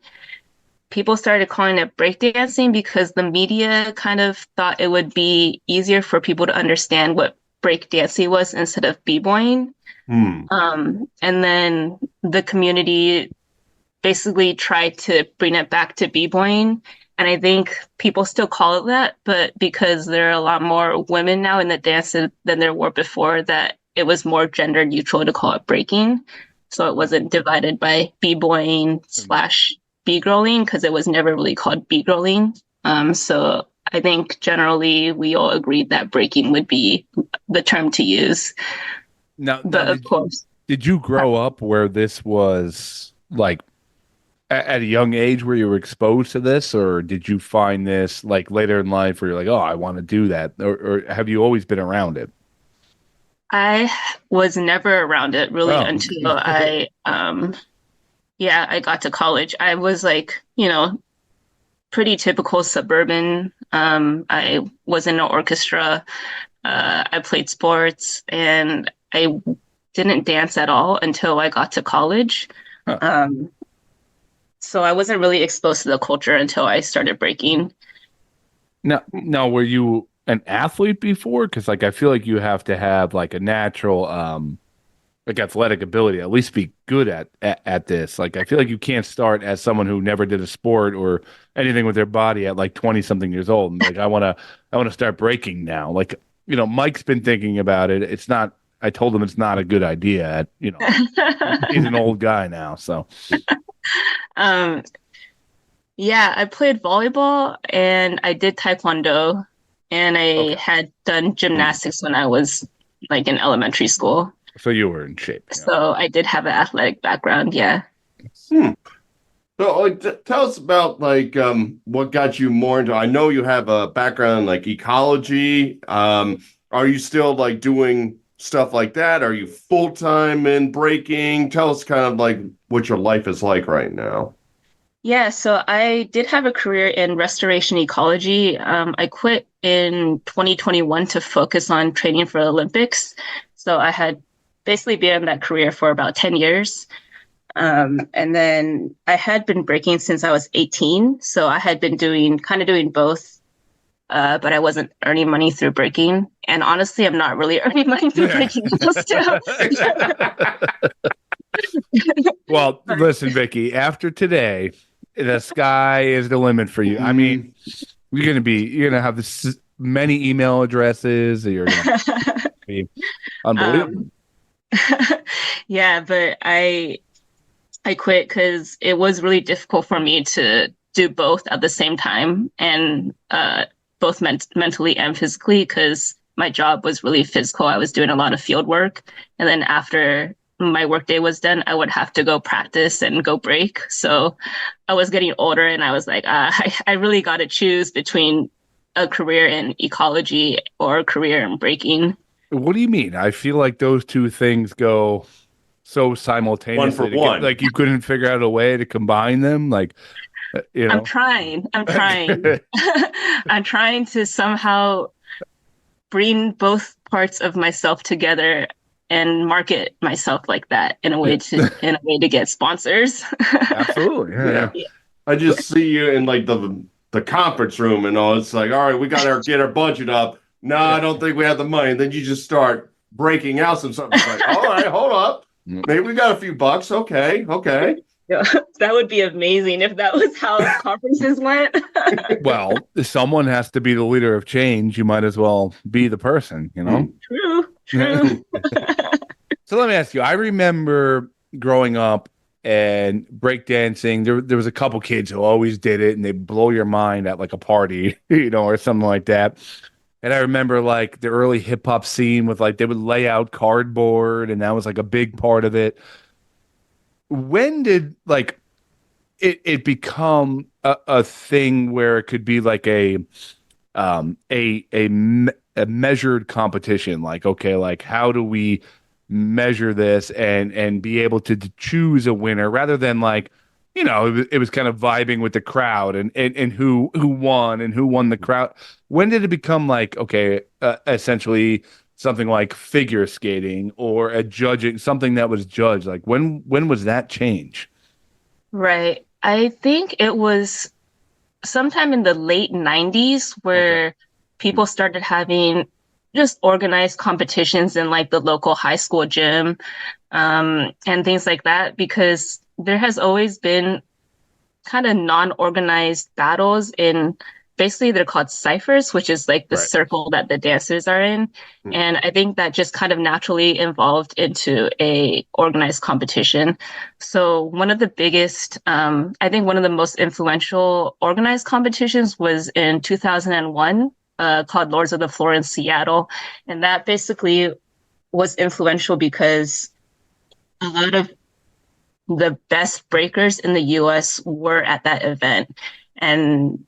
people started calling it breakdancing because the media kind of thought it would be easier for people to understand what breakdancing was instead of b-boying. And then the community basically tried to bring it back to b-boying. And I think people still call it that, but because there are a lot more women now in the dance than there were before, that it was more gender neutral to call it breaking. So it wasn't divided by b-boying / b-girling, because it was never really called b-girling. So I think generally we all agreed that breaking would be the term to use. Now, But of course, did you grow up where this was like at a young age where you were exposed to this, or did you find this like later in life where you're like, oh, I want to do that, or have you always been around it? I was never around it really Oh, until I got to college. I was like, pretty typical suburban. I was in an orchestra. I played sports, and I didn't dance at all until I got to college. huh. So I wasn't really exposed to the culture until I started breaking. Now, were you an athlete before? Because like I feel like you have to have like a natural like athletic ability, at least be good at this. Like I feel like you can't start as someone who never did a sport or anything with their body at like 20 something years old. And like I want to start breaking now. Like, Mike's been thinking about it. It's not I told him it's not a good idea he's an old guy now, so Um, yeah, I played volleyball and I did taekwondo and I okay. had done gymnastics when I was like in elementary school. So you were in shape. So I did have an athletic background, yeah. Hmm. So, tell us about like what got you more into. I know you have a background in like ecology. Are you still like doing stuff like that? Are you full time in breaking? Tell us kind of like what your life is like right now. Yeah, so I did have a career in restoration ecology. I quit in 2021 to focus on training for the Olympics. So I had basically been in that career for about 10 years. And then I had been breaking since I was 18. So I had been doing both, but I wasn't earning money through breaking. And honestly, I'm not really earning money through breaking still. Well, listen, Vicky, after today, the sky is the limit for you. I mean, you're gonna have many email addresses. You're gonna be unbelievable. Yeah, but I quit because it was really difficult for me to do both at the same time, and both mentally and physically, because my job was really physical. I was doing a lot of field work, and then after my workday was done, I would have to go practice and go break. So I was getting older, and I was like, I really got to choose between a career in ecology or a career in breaking. What do you mean? I feel like those two things go so simultaneously. One for one. Like you couldn't figure out a way to combine them. Like, I'm trying. I'm trying to somehow bring both parts of myself together and market myself like that in a way to get sponsors. Absolutely. Yeah. Yeah. I just see you in like the conference room and all. It's like, all right, we got to get our budget up. No, I don't think we have the money. And then you just start breaking out some stuff. It's like, all right, hold up. Maybe we got a few bucks. Okay. Yeah, that would be amazing if that was how conferences went. Well, if someone has to be the leader of change. You might as well be the person, True. So let me ask you, I remember growing up and breakdancing, there was a couple kids who always did it and they blow your mind at like a party, or something like that. And I remember like the early hip hop scene with like they would lay out cardboard and that was like a big part of it. When did like it become a thing where it could be like a measured competition? Like, okay, like how do we measure this and be able to choose a winner rather than like, it was kind of vibing with the crowd and who won the crowd. When did it become like, okay, essentially something like figure skating or a judging, something that was judged? Like when was that change? Right. I think it was sometime in the late 90s where people started having just organized competitions in like the local high school gym, and things like that, because there has always been kind of non-organized battles in basically they're called ciphers, which is like the Right. circle that the dancers are in. And I think that just kind of naturally evolved into a organized competition. So one of the biggest, I think one of the most influential organized competitions was in 2001, called Lords of the Floor in Seattle. And that basically was influential because a lot of the best breakers in the US were at that event. And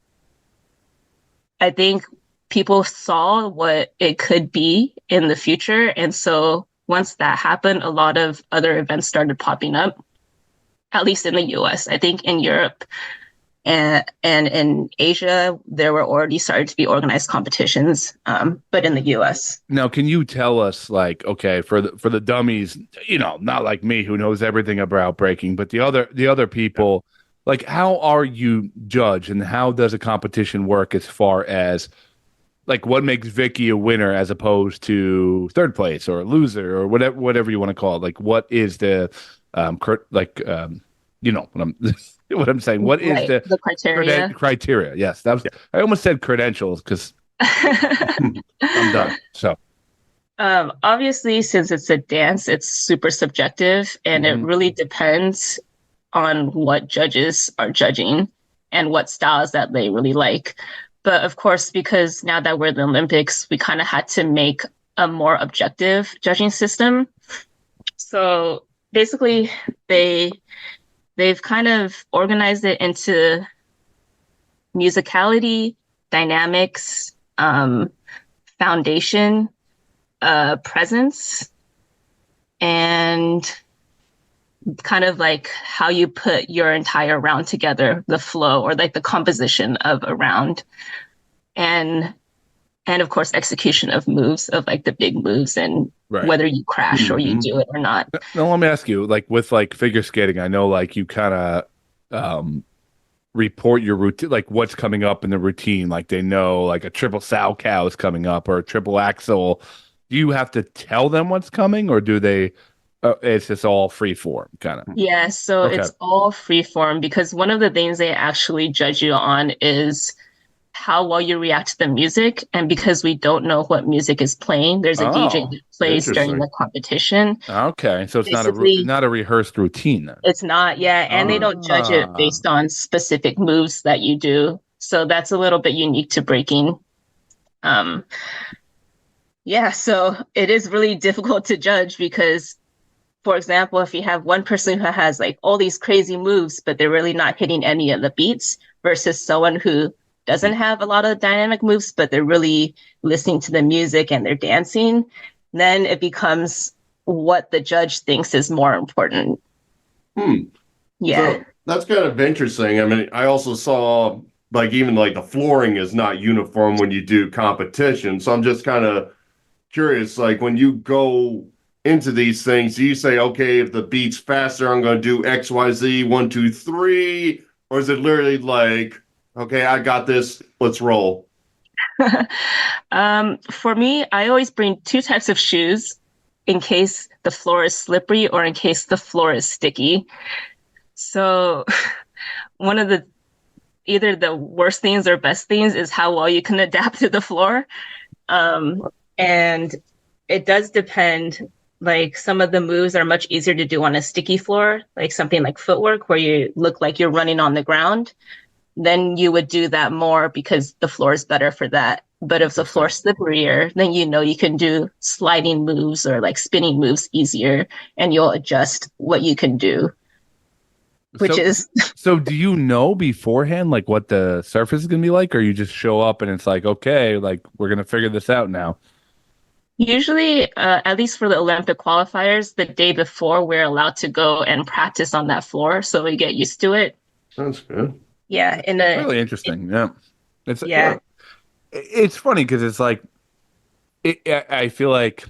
I think people saw what it could be in the future. And so once that happened, a lot of other events started popping up, at least in the US. I think in Europe and in Asia, there were already started to be organized competitions, but in the US. Now, can you tell us, like, okay, for the dummies, not like me who knows everything about breaking, but the other people, like, how are you judged, and how does a competition work as far as like what makes Vicki a winner as opposed to third place or a loser or whatever you want to call it? Like, what is the what I'm what I'm saying? What is Right, the criteria. criteria? Yes, that was. I almost said credentials because I'm done. So, Obviously, since it's a dance, it's super subjective and it really depends on what judges are judging and what styles that they really like. But of course, because now that we're in the Olympics, we kind of had to make a more objective judging system. So basically, they've kind of organized it into musicality, dynamics, foundation, presence, and kind of like how you put your entire round together, the flow or like the composition of a round, and of course execution of moves, of like the big moves, and right. whether you crash or you do it or not. Now, let me ask you, like with like figure skating, I know like you kind of report your routine, like what's coming up in the routine. Like they know like a triple sow cow is coming up or a triple axel. Do you have to tell them what's coming, or do they? It's just all free form, kind of. Yeah, so Okay. it's all free form because one of the things they actually judge you on is how well you react to the music. And because we don't know what music is playing, there's a DJ that plays during interesting. the competition. Okay, so it's Basically, not a rehearsed routine then. it's not, yeah, and they don't judge it Ah. based on specific moves that you do. So that's a little bit unique to breaking. Yeah, so it is really difficult to judge because, for example, if you have one person who has like all these crazy moves, but they're really not hitting any of the beats versus someone who doesn't have a lot of dynamic moves, but they're really listening to the music and they're dancing, then it becomes what the judge thinks is more important. Yeah. So that's kind of interesting. I mean, I also saw like even like the flooring is not uniform when you do competition. So I'm just kind of curious, like when you go into these things, do you say, okay, if the beat's faster, I'm going to do X, Y, Z, 1, 2, 3, or is it literally like, okay, I got this, let's roll? For me, I always bring two types of shoes in case the floor is slippery or in case the floor is sticky. So one of the either the worst things or best things is how well you can adapt to the floor. And it does depend. Like some of the moves are much easier to do on a sticky floor, like something like footwork where you look like you're running on the ground. Then you would do that more because the floor is better for that. But if the floor's slipperier, then you can do sliding moves or like spinning moves easier, and you'll adjust what you can do. So do you know beforehand like what the surface is gonna be like, or you just show up and it's like, okay, like we're gonna figure this out now? Usually, at least for the Olympic qualifiers, the day before we're allowed to go and practice on that floor, so we get used to it. That's good. Yeah, Really interesting. Yeah, yeah. It's funny because it's like I feel like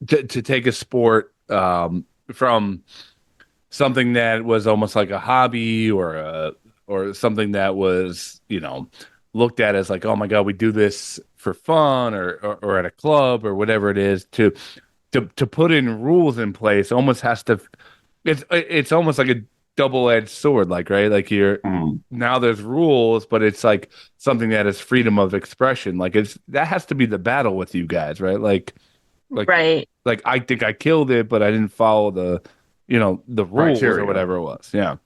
to take a sport from something that was almost like a hobby or something that was looked at as like, oh my God, we do this for fun or at a club or whatever it is, to put in rules in place almost has to, it's almost like double-edged sword, like, right? Like you're now there's rules, but it's like something that is freedom of expression. Like it's that has to be the battle with you guys, right? Like Right. like I think I killed it, but I didn't follow the rules or Criteria. whatever it was. Yeah.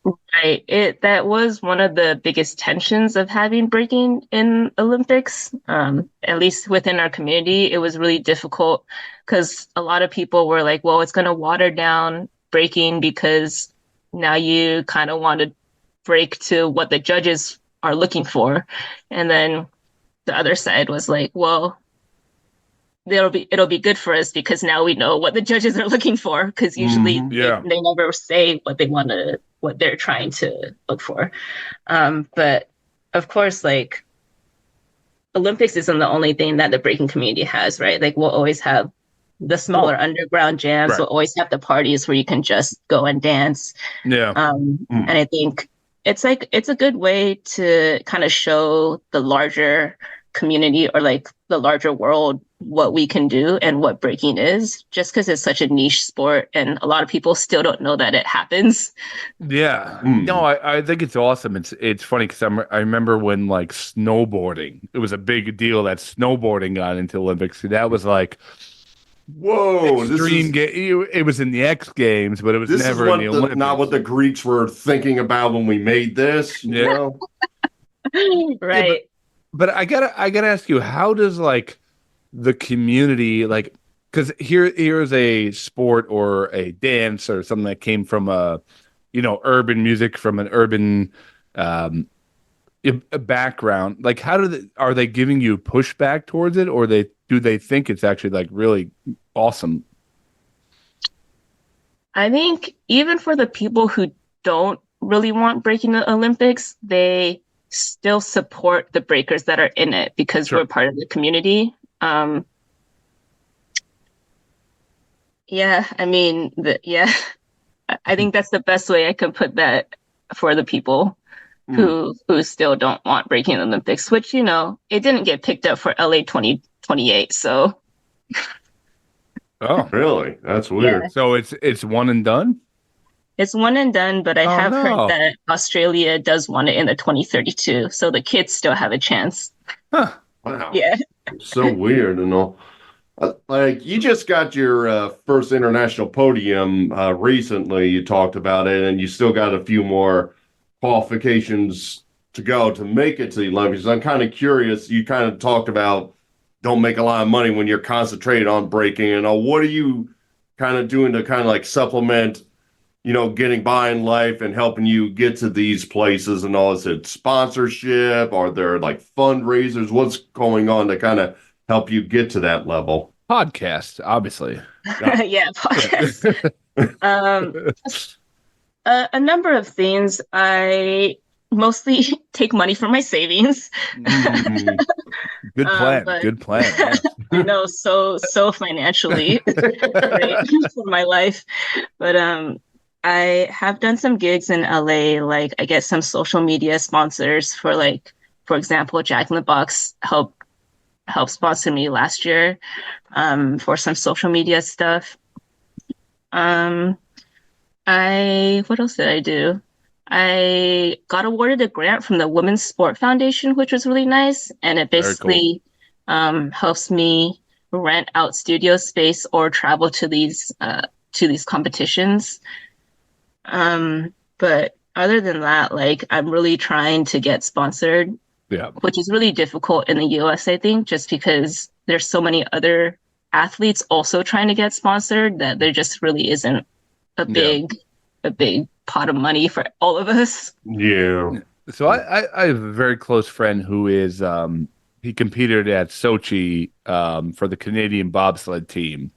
Right. That was one of the biggest tensions of having breaking in Olympics. At least within our community, it was really difficult because a lot of people were like, well, it's going to water down breaking because now you kind of want to break to what the judges are looking for. And then the other side was like, well, it'll be good for us because now we know what the judges are looking for because usually Yeah. they never say what they're trying to look for. But of course, like Olympics isn't the only thing that the breaking community has, right? Like we'll always have the smaller underground jams. Right. We'll always have the parties where you can just go and dance. Yeah. And I think it's a good way to kind of show the larger community or like the larger world what we can do and what breaking is, just because it's such a niche sport and a lot of people still don't know that it happens. Yeah. No, I think it's awesome. It's funny because I remember when like snowboarding, it was a big deal that snowboarding got into Olympics. That was like Whoa, extreme. It was in the X Games, but it was this is never in the Olympics. not what the Greeks were thinking about when we made this. You know? Right. But I gotta ask you, how does like the community like because here's a sport or a dance or something that came from urban music from an urban a background. Like how are they giving you pushback towards it, or do they think it's actually like really awesome? I think even for the people who don't really want breaking the Olympics, they still support the breakers that are in it because Sure. we're part of the community. Yeah, I mean, I think that's the best way I can put that for the people who still don't want breaking the Olympics, which, it didn't get picked up for LA 2028. So Oh, Really? That's weird. so it's one and done. it's one and done, but I Oh, have no. heard that Australia does want it in the 2032. So the kids still have a chance. Huh. Wow. Yeah. So weird and all. Like you just got your first international podium recently. You talked about it, and you still got a few more qualifications to go to make it to the Olympics. I'm kind of curious. You kind of talked about don't make a lot of money when you're concentrated on breaking, and all. What are you kind of doing to kind of like supplement, getting by in life and helping you get to these places and all? Is it sponsorship? Are there like fundraisers? What's going on to kind of help you get to that level? Podcast, obviously. Yeah, podcast. A number of things. I mostly take money from my savings. Good plan. But- Good plan. Yeah. No, so financially great for my life. But I have done some gigs in LA. Like I get some social media sponsors for example, Jack in the Box helped sponsor me last year for some social media stuff. What else did I do? I got awarded a grant from the Women's Sport Foundation, which was really nice. And it basically helps me rent out studio space or travel to these competitions. But other than that, like I'm really trying to get sponsored, Yeah. which is really difficult in the US, I think, just because there's so many other athletes also trying to get sponsored that there just really isn't a big pot of money for all of us. Yeah. So I have a very close friend who is he competed at Sochi for the Canadian bobsled team,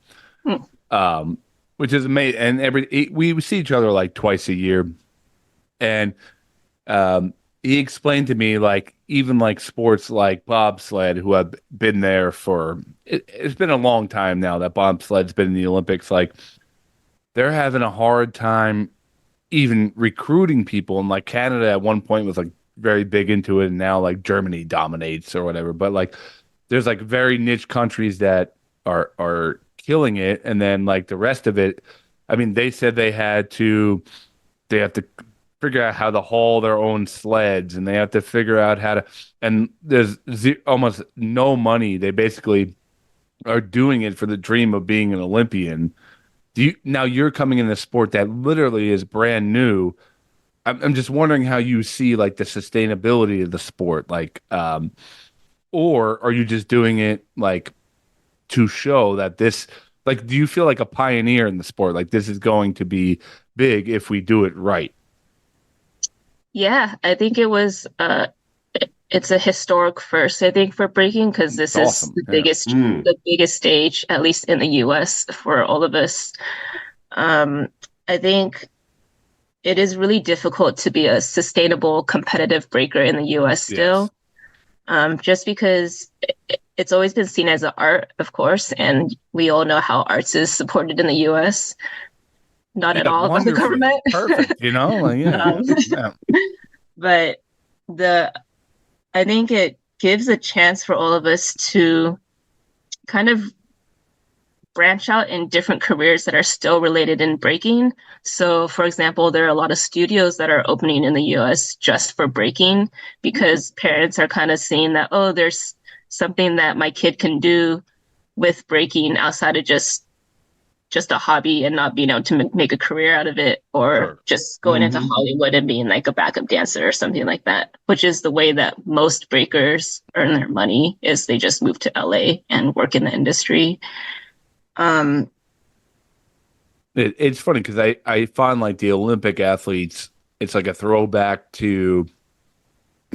which is amazing. And we see each other like twice a year, and he explained to me like even like sports like bobsled, who have been there for it's been a long time now that bobsled's been in the Olympics. Like they're having a hard time even recruiting people, and like Canada at one point was like very big into it, and now like Germany dominates or whatever. But like there's like very niche countries that are killing it, and then like the rest of it, I mean, they said they have to figure out how to haul their own sleds, and they have to figure out how to, and there's almost no money. They basically are doing it for the dream of being an Olympian. Now you're coming in a sport that literally is brand new. I'm just wondering how you see like the sustainability of the sport, like, or are you just doing it like to show that this, like, do you feel like a pioneer in the sport? Like this is going to be big if we do it right. Yeah, I think it's a historic first, I think, for breaking, because this is Awesome. the biggest stage, at least in the US, for all of us. I think it is really difficult to be a sustainable competitive breaker in the US still. Yes. Just because it's always been seen as an art, of course, and we all know how arts is supported in the US. Not at all by the government. Perfect, But I think it gives a chance for all of us to kind of branch out in different careers that are still related in breaking. So, for example, there are a lot of studios that are opening in the US just for breaking, because parents are kind of seeing that, oh, there's something that my kid can do with breaking outside of just a hobby and not being able to make a career out of it, or just going into Hollywood and being like a backup dancer or something like that, which is the way that most breakers earn their money, is they just move to LA and work in the industry. It's funny because I find like the Olympic athletes, it's like a throwback to,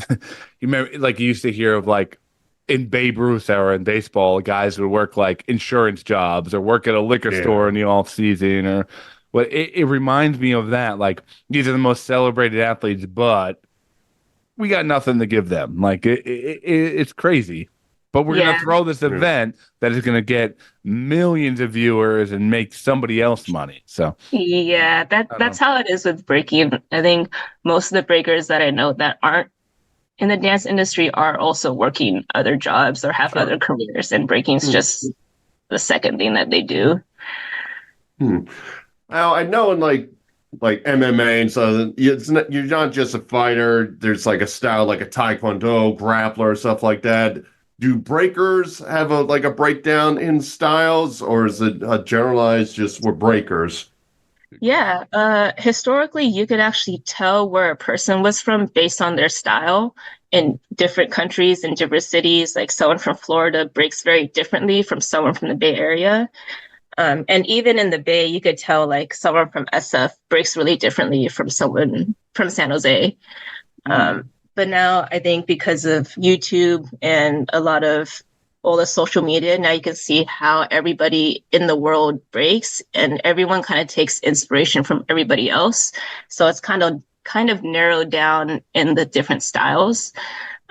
you remember, like you used to hear of like in Babe Ruth era in baseball, guys would work like insurance jobs or work at a liquor store in the off season, or what. It reminds me of that. Like these are the most celebrated athletes, but we got nothing to give them. Like it's crazy, but we're gonna throw this event that is gonna get millions of viewers and make somebody else money. So that's how it is with breaking. I think most of the breakers that I know that aren't in the dance industry are also working other jobs or have other careers, and breaking's just the second thing that they do. Now I know in like MMA and so you're not just a fighter. There's like a style like a Taekwondo, grappler, stuff like that. Do breakers have a breakdown in styles, or is it generalized just we're breakers? Yeah, historically, you could actually tell where a person was from based on their style in different countries and different cities. Like someone from Florida breaks very differently from someone from the Bay Area. And even in the Bay, you could tell like someone from SF breaks really differently from someone from San Jose. But now I think because of YouTube and a lot of all the social media, now you can see how everybody in the world breaks, and everyone kind of takes inspiration from everybody else. So it's kind of narrowed down in the different styles.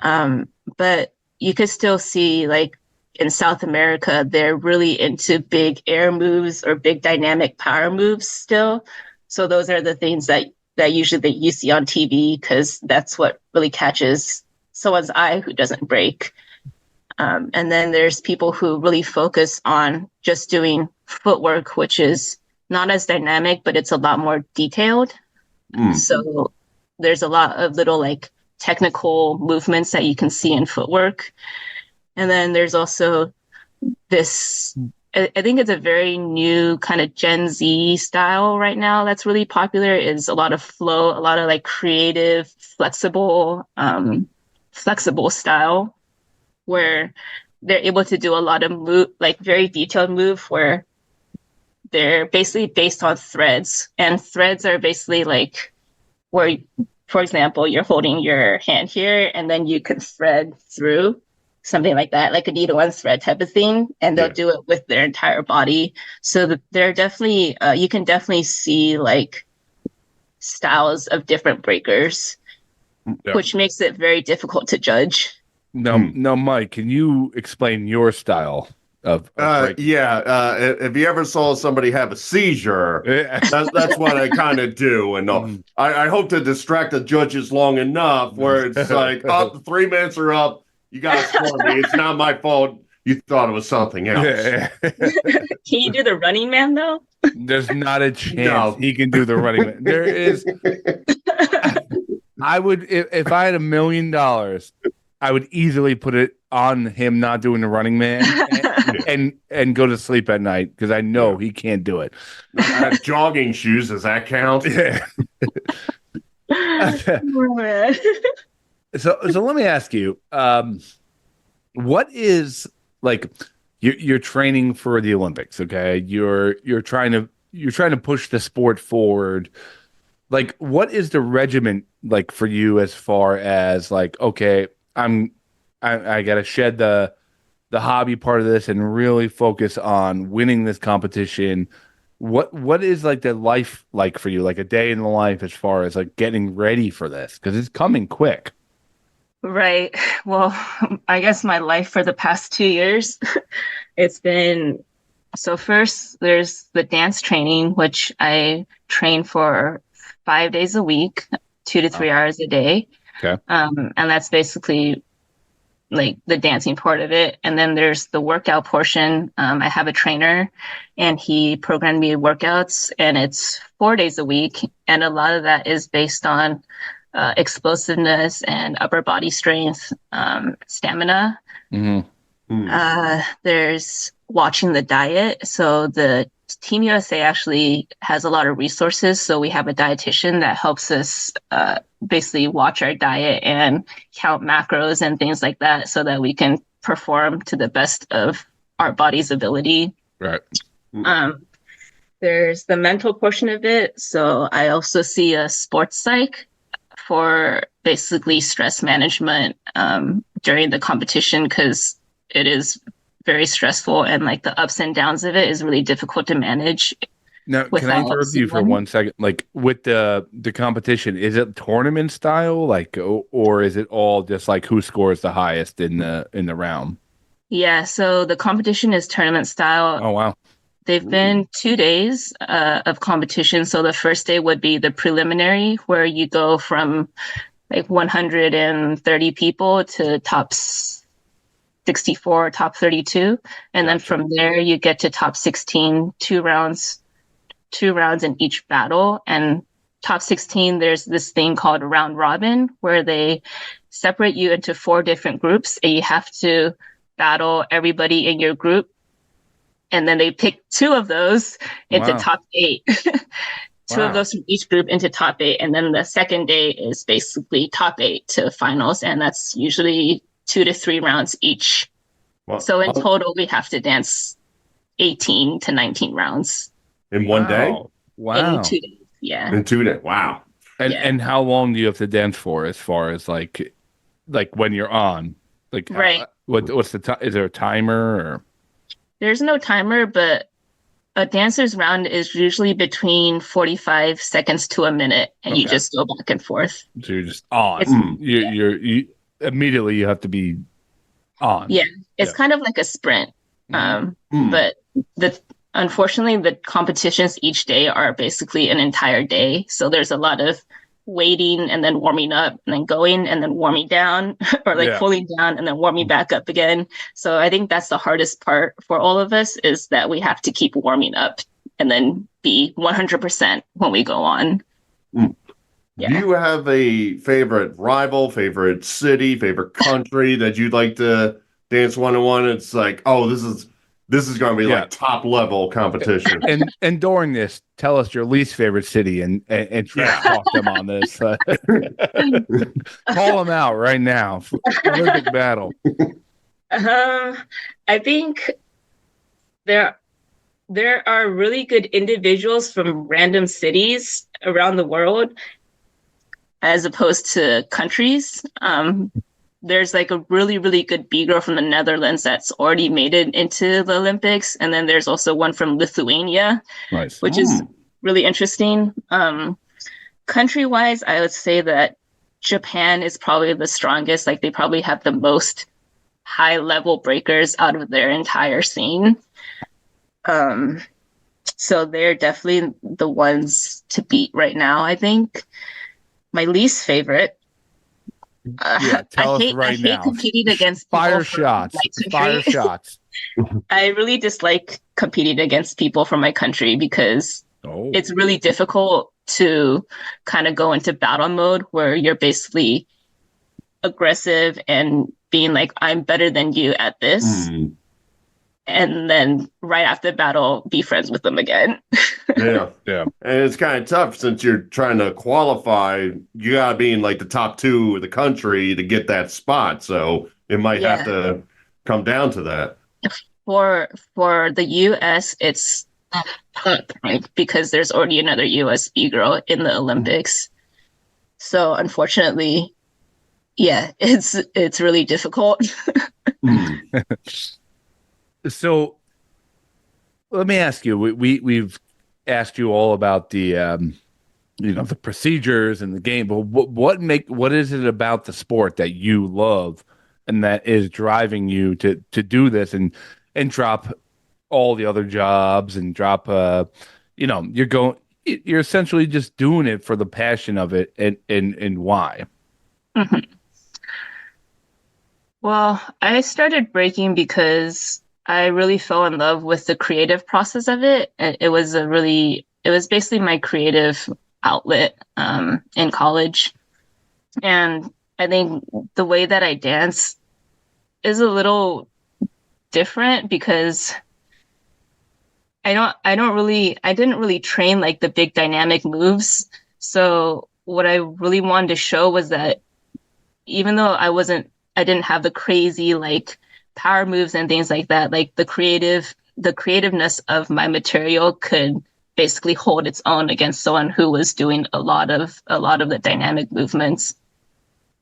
But you could still see like in South America, they're really into big air moves or big dynamic power moves still. So those are the things that usually that you see on TV, because that's what really catches someone's eye who doesn't break. And then there's people who really focus on just doing footwork, which is not as dynamic, but it's a lot more detailed. So there's a lot of little like technical movements that you can see in footwork. And then there's also this, I think it's a very new kind of Gen Z style right now that's really popular, is a lot of flow, a lot of like creative, flexible style, where they're able to do a lot of move, like very detailed move, where they're basically based on threads. And threads are basically like where, for example, you're holding your hand here and then you can thread through, something like that, like a needle and thread type of thing. And they'll do it with their entire body. So they're definitely, you can definitely see like styles of different breakers, which makes it very difficult to judge. No, Mike, can you explain your style of breaking? If you ever saw somebody have a seizure, that's what I kind of do. And I hope to distract the judges long enough where it's like, the 3 minutes are up. You got to score me. It's not my fault. You thought it was something else. Can you do the Running Man though? There's not a chance he can do the Running Man. There is. I would if I had $1 million, I would easily put it on him not doing the Running Man and go to sleep at night because I know he can't do it. Jogging shoes, does that count? Yeah. Oh, man. So let me ask you, what is like you're training for the Olympics, okay? You're trying to push the sport forward. Like, what is the regiment like for you as far as like, okay, I gotta shed the hobby part of this and really focus on winning this competition. What is like the life like for you, like a day in the life as far as like getting ready for this? Because it's coming quick. Right. Well, I guess my life for the past 2 years, it's been so first there's the dance training, which I train for 5 days a week, 2 to 3 hours a day. Okay. And that's basically like the dancing part of it. And then there's the workout portion. I have a trainer and he programmed me workouts and it's 4 days a week. And a lot of that is based on explosiveness and upper body strength, stamina. There's watching the diet. So the Team USA actually has a lot of resources. So we have a dietitian that helps us basically watch our diet and count macros and things like that so that we can perform to the best of our body's ability. Right. There's the mental portion of it. So I also see a sports psych for basically stress management during the competition because it is very stressful and like the ups and downs of it is really difficult to manage. Now, can I interrupt you for 1 second? Like with the competition, is it tournament style, like, or is it all just like who scores the highest in the round? Yeah, so the competition is tournament style. Oh wow! They've been 2 days of competition. So the first day would be the preliminary, where you go from like 130 people to top 64, top 32, and then from there you get to top 16, 2 rounds in each battle. And top 16, there's this thing called round robin where they separate you into 4 different groups and you have to battle everybody in your group. And then they pick 2 of those into top 8. Two of those from each group into top 8. And then the second day is basically top 8 to finals. And that's usually 2 to 3 rounds each. Wow. So in total, we have to dance 18 to 19 rounds. In one day? Wow. In 2 days, yeah. In 2 days. Wow. And how long do you have to dance for as far as like when you're on? Like right. What's the time? Is there a timer or? There's no timer, but a dancer's round is usually between 45 seconds to a minute, and you just go back and forth. So you're just on. You immediately you have to be on. Yeah, it's kind of like a sprint. But unfortunately, the competitions each day are basically an entire day. So there's a lot of waiting and then warming up and then going and then warming down or like pulling down and then warming back up again. So I think that's the hardest part for all of us is that we have to keep warming up and then be 100% when we go on. Yeah. Do you have a favorite rival, favorite city, favorite country that you'd like to dance one-on-one? It's like, oh, this is going to be like top level competition. And during this, tell us your least favorite city and try to talk them on this. Call them out right now. Olympic battle. I think there are really good individuals from random cities around the world as opposed to countries. There's like a really, really good B-girl from the Netherlands that's already made it into the Olympics. And then there's also one from Lithuania, which is really interesting. Country-wise, I would say that Japan is probably the strongest. Like they probably have the most high-level breakers out of their entire scene. So they're definitely the ones to beat right now, I think. My least favorite. Tell us right now. I hate competing against people Fire shots. I really dislike competing against people from my country because it's really difficult to kind of go into battle mode where you're basically aggressive and being like, I'm better than you at this. And then right after battle, be friends with them again. Yeah. Yeah. And it's kind of tough since you're trying to qualify. You got to be in like the top 2 of the country to get that spot. So it might have to come down to that. For the US, it's because there's already another US B girl in the Olympics. So unfortunately, it's really difficult. So let me ask you, we've asked you all about the the procedures and the game, but what is it about the sport that you love and that is driving you to do this and drop all the other jobs and drop you're essentially just doing it for the passion of it and why? Well, I started breaking because I really fell in love with the creative process of it. It was basically my creative outlet in college. And I think the way that I dance is a little different because I didn't really train like the big dynamic moves. So what I really wanted to show was that even though I didn't have the crazy like power moves and things like that, like the creativeness of my material could basically hold its own against someone who was doing a lot of the dynamic movements.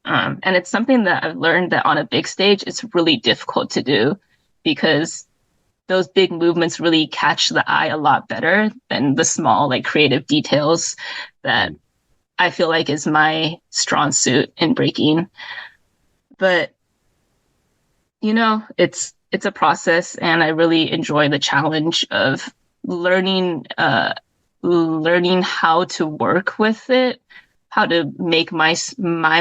And it's something that I've learned that on a big stage, it's really difficult to do because those big movements really catch the eye a lot better than the small, like creative details that I feel like is my strong suit in breaking. But, it's a process, and I really enjoy the challenge of learning how to work with it, how to make my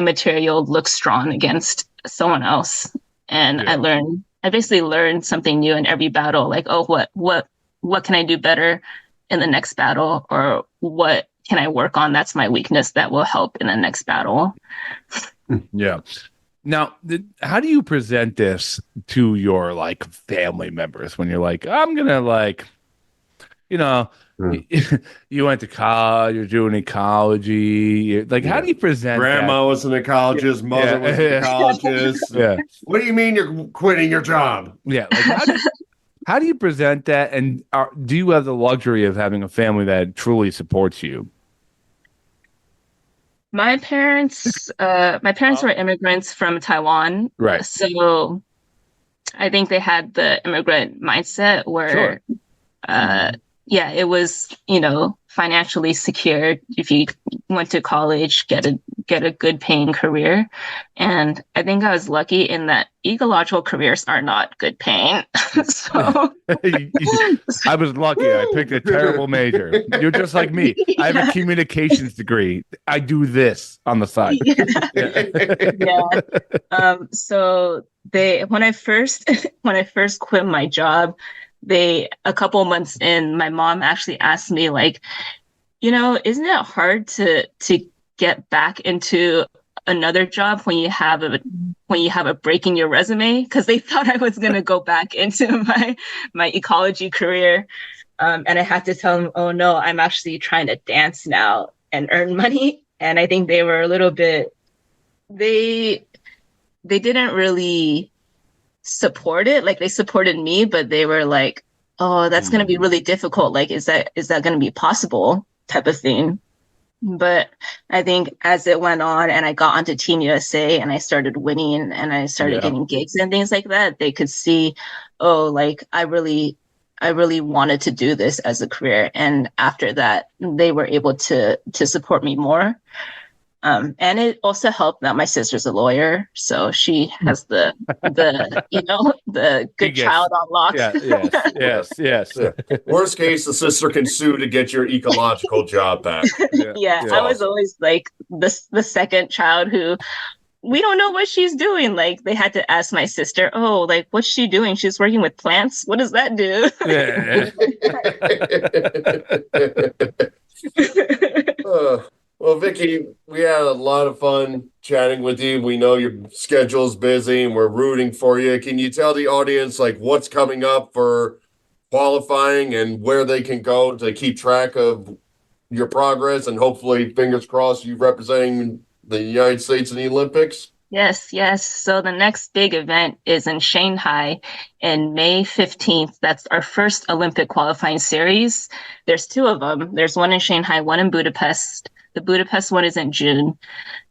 material look strong against someone else. And I basically learn something new in every battle. Like, oh, what can I do better in the next battle? Or what can I work on? That's my weakness that will help in the next battle. Yeah. Now, how do you present this to your like family members when you're like, I'm gonna like, you went to college, you're doing ecology. Like, how do you present Grandma that? was an ecologist, mother was an ecologist. Yeah. What do you mean you're quitting your job? Yeah. Like, how do you present that? And do you have the luxury of having a family that truly supports you? My parents were immigrants from Taiwan. Right. So I think they had the immigrant mindset where, it was, financially secured if you went to college, get a good paying career. And I think I was lucky in that ecological careers are not good paying. So I was lucky. I picked a terrible major. You're just like me. I have a communications degree. I do this on the side. So when I first quit my job, a couple months in, my mom actually asked me like, isn't it hard to get back into another job when you have a break in your resume? Because they thought I was going to go back into my ecology career. And I had to tell them, oh no, I'm actually trying to dance now and earn money. And I think they were a little bit, they didn't really support it. Like, they supported me, but they were like, oh, that's going to be really difficult. Like, is that going to be possible, type of thing. But I think as it went on and I got onto Team USA and I started winning and I started getting gigs and things like that, they could see, oh, like I really wanted to do this as a career. And after that, they were able to support me more. And it also helped that my sister's a lawyer, so she has the good child on lock. Yes. Worst case, the sister can sue to get your ecological job back. I was always like the second child who, we don't know what she's doing. Like, they had to ask my sister, oh, like, what's she doing? She's working with plants. What does that do? Well, Vicky, we had a lot of fun chatting with you. We know your schedule's busy and we're rooting for you. Can you tell the audience like what's coming up for qualifying and where they can go to keep track of your progress and hopefully, fingers crossed, you representing the United States in the Olympics? Yes, yes. So the next big event is in Shanghai in May 15th. That's our first Olympic qualifying series. There's two of them. There's one in Shanghai, one in Budapest. The Budapest one is in June.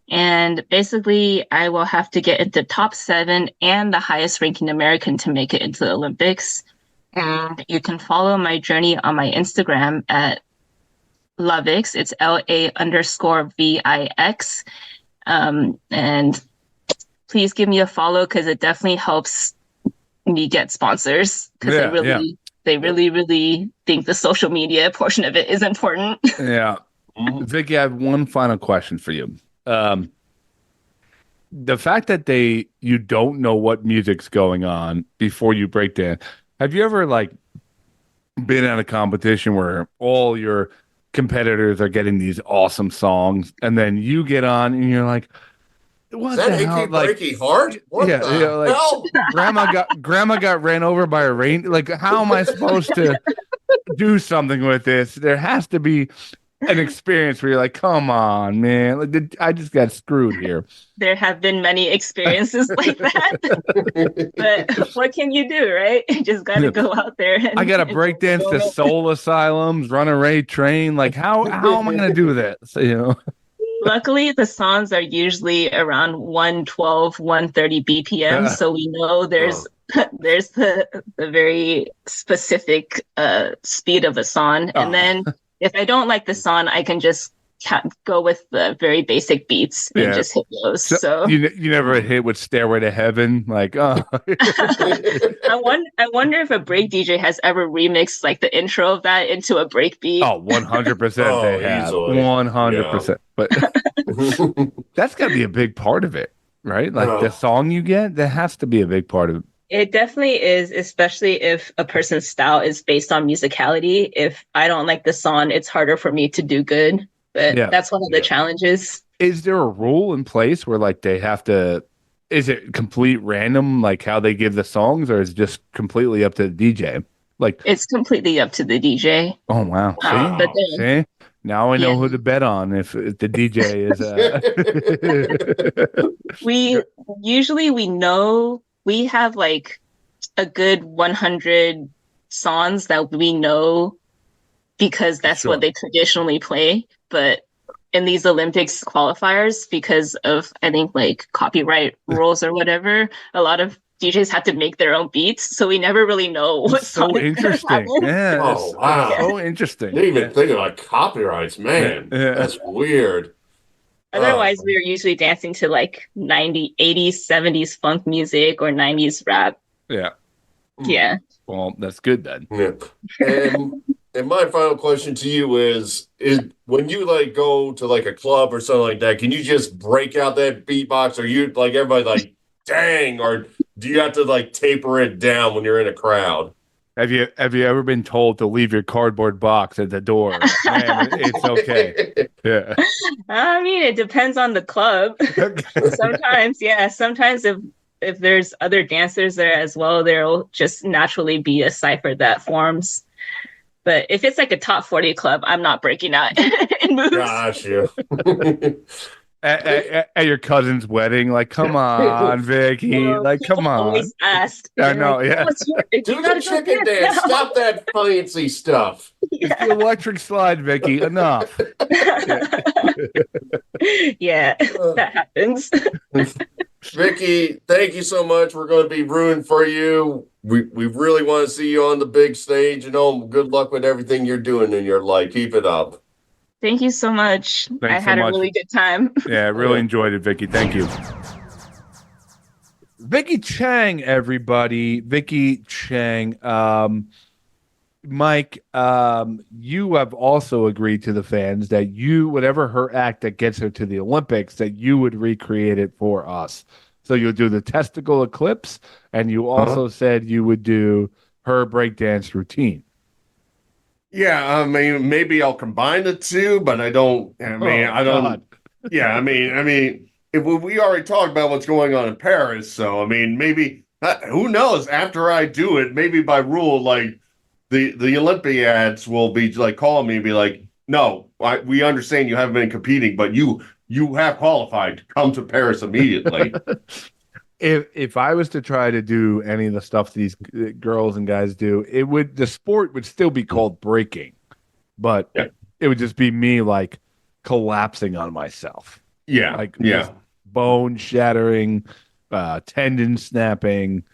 And basically, I will have to get into top 7 and the highest ranking American to make it into the Olympics. And you can follow my journey on my Instagram at Lavix. It's LA_VIX. And please give me a follow because it definitely helps me get sponsors because they really think the social media portion of it is important. Yeah. Vicky, I have one final question for you. The fact that you don't know what music's going on before you break dance, have you ever like been at a competition where all your competitors are getting these awesome songs and then you get on and you're like, what Is that the hell? Achy Breaky Heart? What the hell? grandma got ran over by a rain. Like, how am I supposed to do something with this? There has to be an experience where you're like, come on, man. Like, I just got screwed here. There have been many experiences like that. But what can you do, right? You just got to go out there. I got to break dance to soul asylums, runaway train. Like, how am I going to do that? So, Luckily, the songs are usually around 112, 130 BPM. So we know there's the very specific speed of a song. And then if I don't like the song, I can just go with the very basic beats and just hit those. So you never hit with Stairway to Heaven, like I wonder if a break DJ has ever remixed like the intro of that into a break beat. 100% they have. 100%. But that's got to be a big part of it, right? Like the song you get, that has to be a big part of it. It definitely is, especially if a person's style is based on musicality. If I don't like the song, it's harder for me to do good. But that's one of the challenges. Is there a rule in place where like they have to, is it complete random, like how they give the songs, or is it just completely up to the DJ? Like it's completely up to the DJ. Oh, wow. See? Now I know who to bet on if the DJ is. We know we have like a good 100 songs that we know because that's what they traditionally play. But in these Olympics qualifiers, because of, I think, like copyright rules or whatever, a lot of DJs have to make their own beats. So we never really know what song. So interesting. Yeah. Oh, wow. So interesting. Didn't even think of like copyrights, man. Yeah. That's weird. Otherwise, we were usually dancing to like 90s, 80s, 70s funk music or 90s rap. Yeah. Yeah. Well, that's good then. Yeah. And my final question to you is when you like go to like a club or something like that, can you just break out that beatbox, or you like everybody like, dang, or do you have to like taper it down when you're in a crowd? Have you ever been told to leave your cardboard box at the door? Man, it's okay. Yeah. I mean, it depends on the club. Sometimes if there's other dancers there as well, there'll just naturally be a cipher that forms. But if it's like a top 40 club, I'm not breaking out in moves. Gotcha. At your cousin's wedding, like, come on, Vicky, like, come on. Always ask. I know, like, yeah. Do the chicken dance. Stop that fancy stuff. It's the electric slide, Vicky. Enough. Yeah, that happens. Vicky, thank you so much. We're going to be rooting for you. We really want to see you on the big stage. Good luck with everything you're doing in your life. Keep it up. Thank you so much. I had a really good time. Yeah, I really enjoyed it, Vicky. Thank you. Vicki Chang, everybody. Vicki Chang. Mike, you have also agreed to the fans that whatever her act that gets her to the Olympics, that you would recreate it for us. So you'll do the testicle eclipse, and you also said you would do her breakdance routine. Yeah, I mean, maybe I'll combine the two, but I don't. I mean, Oh I God. don't. Yeah, I mean, if we already talked about what's going on in Paris, so I mean, maybe who knows? After I do it, maybe by rule, like the Olympiads will be like calling me and be like, "No, we understand you haven't been competing, but you have qualified. Come to Paris immediately." If I was to try to do any of the stuff these girls and guys do, the sport would still be called breaking, but Yeah, it would just be me like collapsing on myself, yeah, like just yeah. bone shattering, tendon snapping.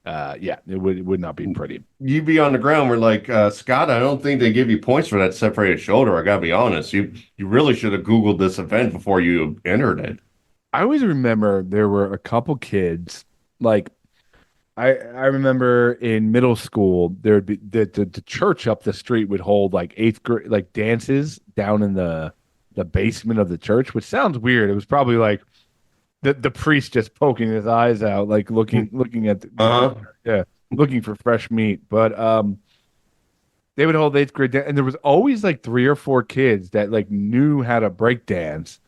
Yeah, it would not be pretty. You'd be on the ground. We're like, Scott, I don't think they give you points for that separated shoulder. I gotta be honest. You really should have Googled this event before you entered it. I always remember there were a couple kids like I remember in middle school there would be the church up the street would hold like eighth grade like dances down in the basement of the church, which sounds weird. It was probably like the priest just poking his eyes out, like looking at Uh-huh. yeah, looking for fresh meat. But they would hold eighth grade and there was always like three or four kids that like knew how to break dance,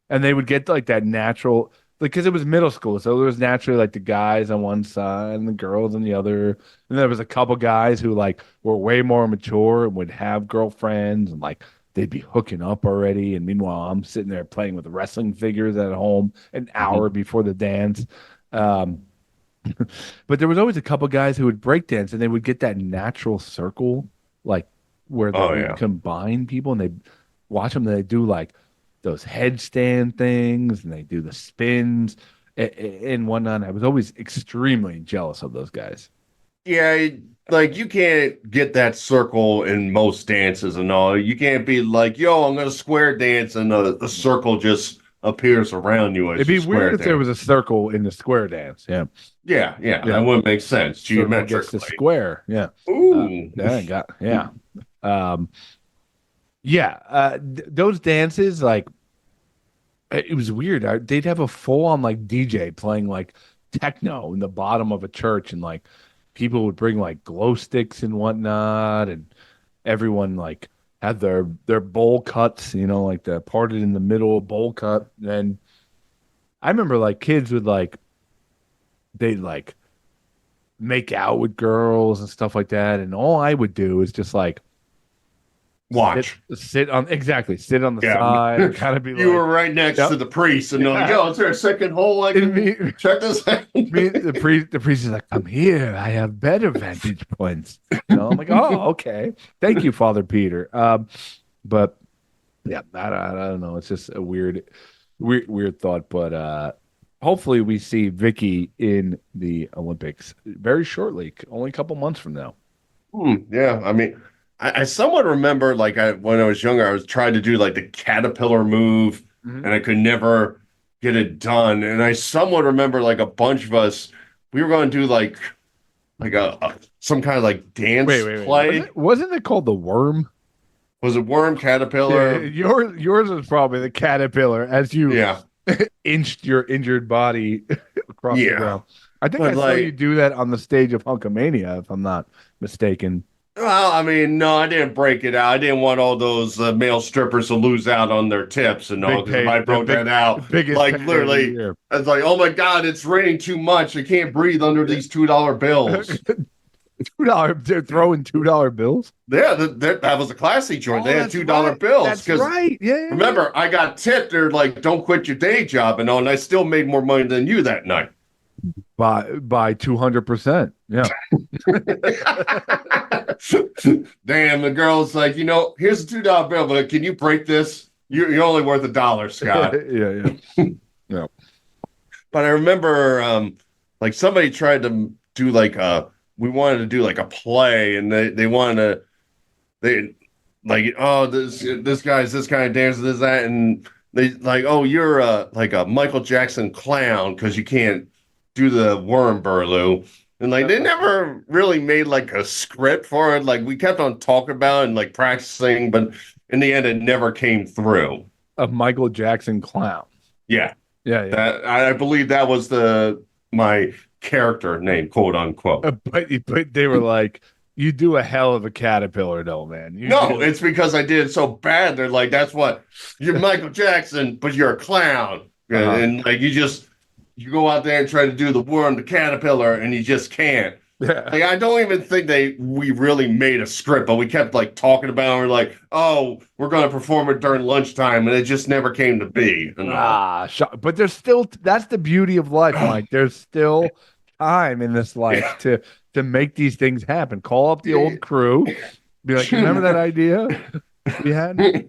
and they would get like that natural like because it was middle school, so there was naturally like the guys on one side and the girls on the other, and there was a couple guys who like were way more mature and would have girlfriends and like they'd be hooking up already, and meanwhile I'm sitting there playing with wrestling figures at home an hour before the dance. Um, but there was always a couple guys who would break dance and they would get that natural circle, like where they Oh would yeah. combine people and they watch them. They do like those headstand things and they do the spins and whatnot. I was always extremely jealous of those guys. Yeah, like you can't get that circle in most dances and all. You can't be like, yo, I'm gonna square dance and the circle just appears around you It'd as be you weird square if there dance. was a circle in the square dance. Yeah. Yeah, yeah, Yeah. that would make sense Circle gets the geometrically. square. Yeah. Ooh. Yeah. Um, yeah. Those dances, like, it was weird. They'd have a full on like DJ playing like techno in the bottom of a church, and like people would bring like glow sticks and whatnot, and everyone like had their bowl cuts, like the parted in the middle bowl cut. And I remember like kids would like they'd like make out with girls and stuff like that, and all I would do is just like Watch. sit on sit on the Yeah. side and kind of be You like, were right next yep. to the priest, and they're like, Yeah. yo, is there a second hole I And can check this out? the priest is like, I'm here. I have better vantage points. I'm like, oh, okay. Thank you, Father Peter. But yeah, I don't know. It's just a weird thought. But hopefully we see Vicky in the Olympics very shortly, only a couple months from now. Yeah, I mean, I somewhat remember like when I was younger, I was trying to do like the caterpillar move, Mhm. and I could never get it done. And I somewhat remember like a bunch of us, we were going to do like a some kind of like dance Wait. play. Wasn't it called the worm? Was it worm Yeah, caterpillar? yours was probably the caterpillar as you Yeah, inched your injured body across the yeah. ground. I think But I saw like, you do that on the stage of Hunkamania, if I'm not mistaken. well, I mean, no, I didn't break it out. I didn't want all those male strippers to lose out on their tips and all. Big Because if pay, I broke that out, biggest like payday of the literally, year. I was like, "Oh my God, it's raining too much. I can't breathe under these $2 bills." $2, they're throwing $2 bills. Yeah, that was a classy joint. They had That's $2 right. bills That's because right. Yeah. remember, I got tipped. They're like, "Don't quit your day job," and all, and I still made more money than you that night. By 200%. Yeah. Damn, the girl's like, here's a $2 bill, but can you break this? You're only worth $1, Scott. Yeah. But I remember, like somebody tried to do like we wanted to do like a play, and they wanted to, they like, oh, this guy's this kind of dancer, this that, and they like, oh, you're like a Michael Jackson clown because you can't do the worm burloo. And like they never really made like a script for it. Like we kept on talking about it and like practicing, but in the end, it never came through. A Michael Jackson clown. Yeah, Yeah. that I believe that was my character name, quote unquote. But they were like, You do a hell of a caterpillar, though, man. No, it's because I did it so bad. They're like, that's what you're Michael Jackson, but you're a clown. And like you go out there and try to do the worm, the caterpillar, and you just can't. Yeah. Like I don't even think we really made a script, but we kept like talking about it. We're like, oh, we're gonna perform it during lunchtime, and it just never came to be. But there's still that's the beauty of life, Mike. There's still time in this life to make these things happen. Call up the old crew, be like, remember that idea we had?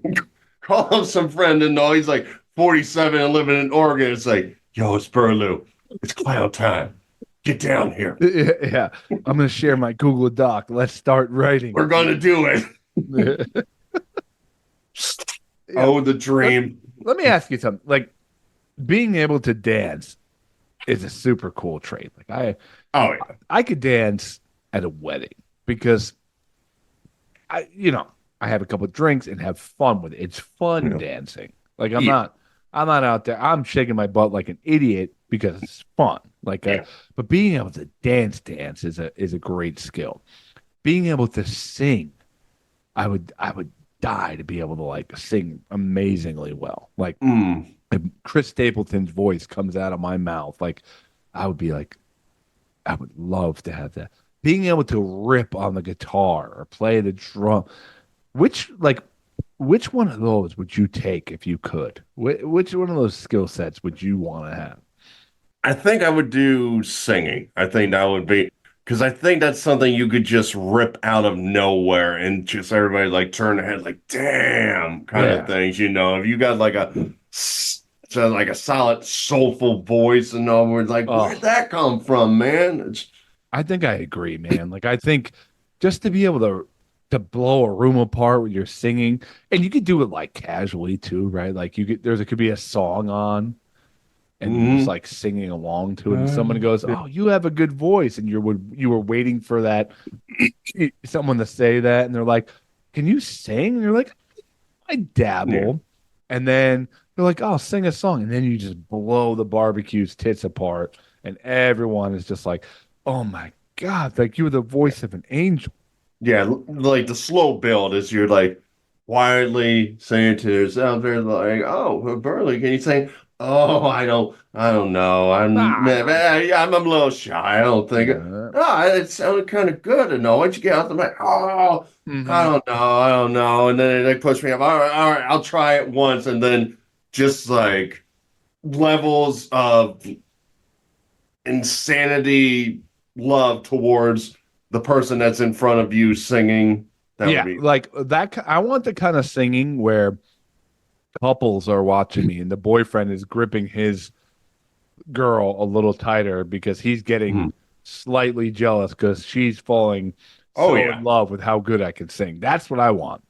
Call up some friend and he's like 47 and living in Oregon. It's like, yo, it's Burloo. It's clown time. Get down here. Yeah. I'm gonna share my Google Doc. Let's start writing. We're gonna do it. Oh, the dream. Let me ask you something. Like being able to dance is a super cool trait. Like I could dance at a wedding because I have a couple of drinks and have fun with it. It's fun dancing. Like I'm not out there. I'm shaking my butt like an idiot because it's fun. But being able to dance is a great skill. Being able to sing, I would die to be able to like sing amazingly well. Like if Chris Stapleton's voice comes out of my mouth, like I would love to have that. Being able to rip on the guitar or play the drum, which one of those would you take if you could? Which one of those skill sets would you want to have? I think I would do singing. I think that would be because I think that's something you could just rip out of nowhere and just everybody like turn their head like damn kind of things. If you got like a solid soulful voice and all, we're like, where'd that come from, man? I think I agree, man. Like I think just to be able to blow a room apart with your singing, and you could do it like casually too, right? Like there could be a song on. And you're just like singing along to it, and someone goes, "Oh, you have a good voice," and you were waiting for that someone to say that, and they're like, "Can you sing?" And you're like, "I dabble," and then they're like, "Oh, sing a song," and then you just blow the barbecue's tits apart, and everyone is just like, "Oh my God!" Like you were the voice of an angel. Yeah, like the slow build is you're like quietly saying to yourself, they're like, "Oh, Burley, can you sing?" Oh, I don't know. I'm a little shy. I don't think it sounded kind of good. And why'd you get out the mic? Oh, I don't know. And then they push me up. All right, I'll try it once. And then just like levels of insanity love towards the person that's in front of you singing. Like that. I want the kind of singing where couples are watching me and the boyfriend is gripping his girl a little tighter because he's getting slightly jealous because she's falling in love with how good I can sing. That's what I want.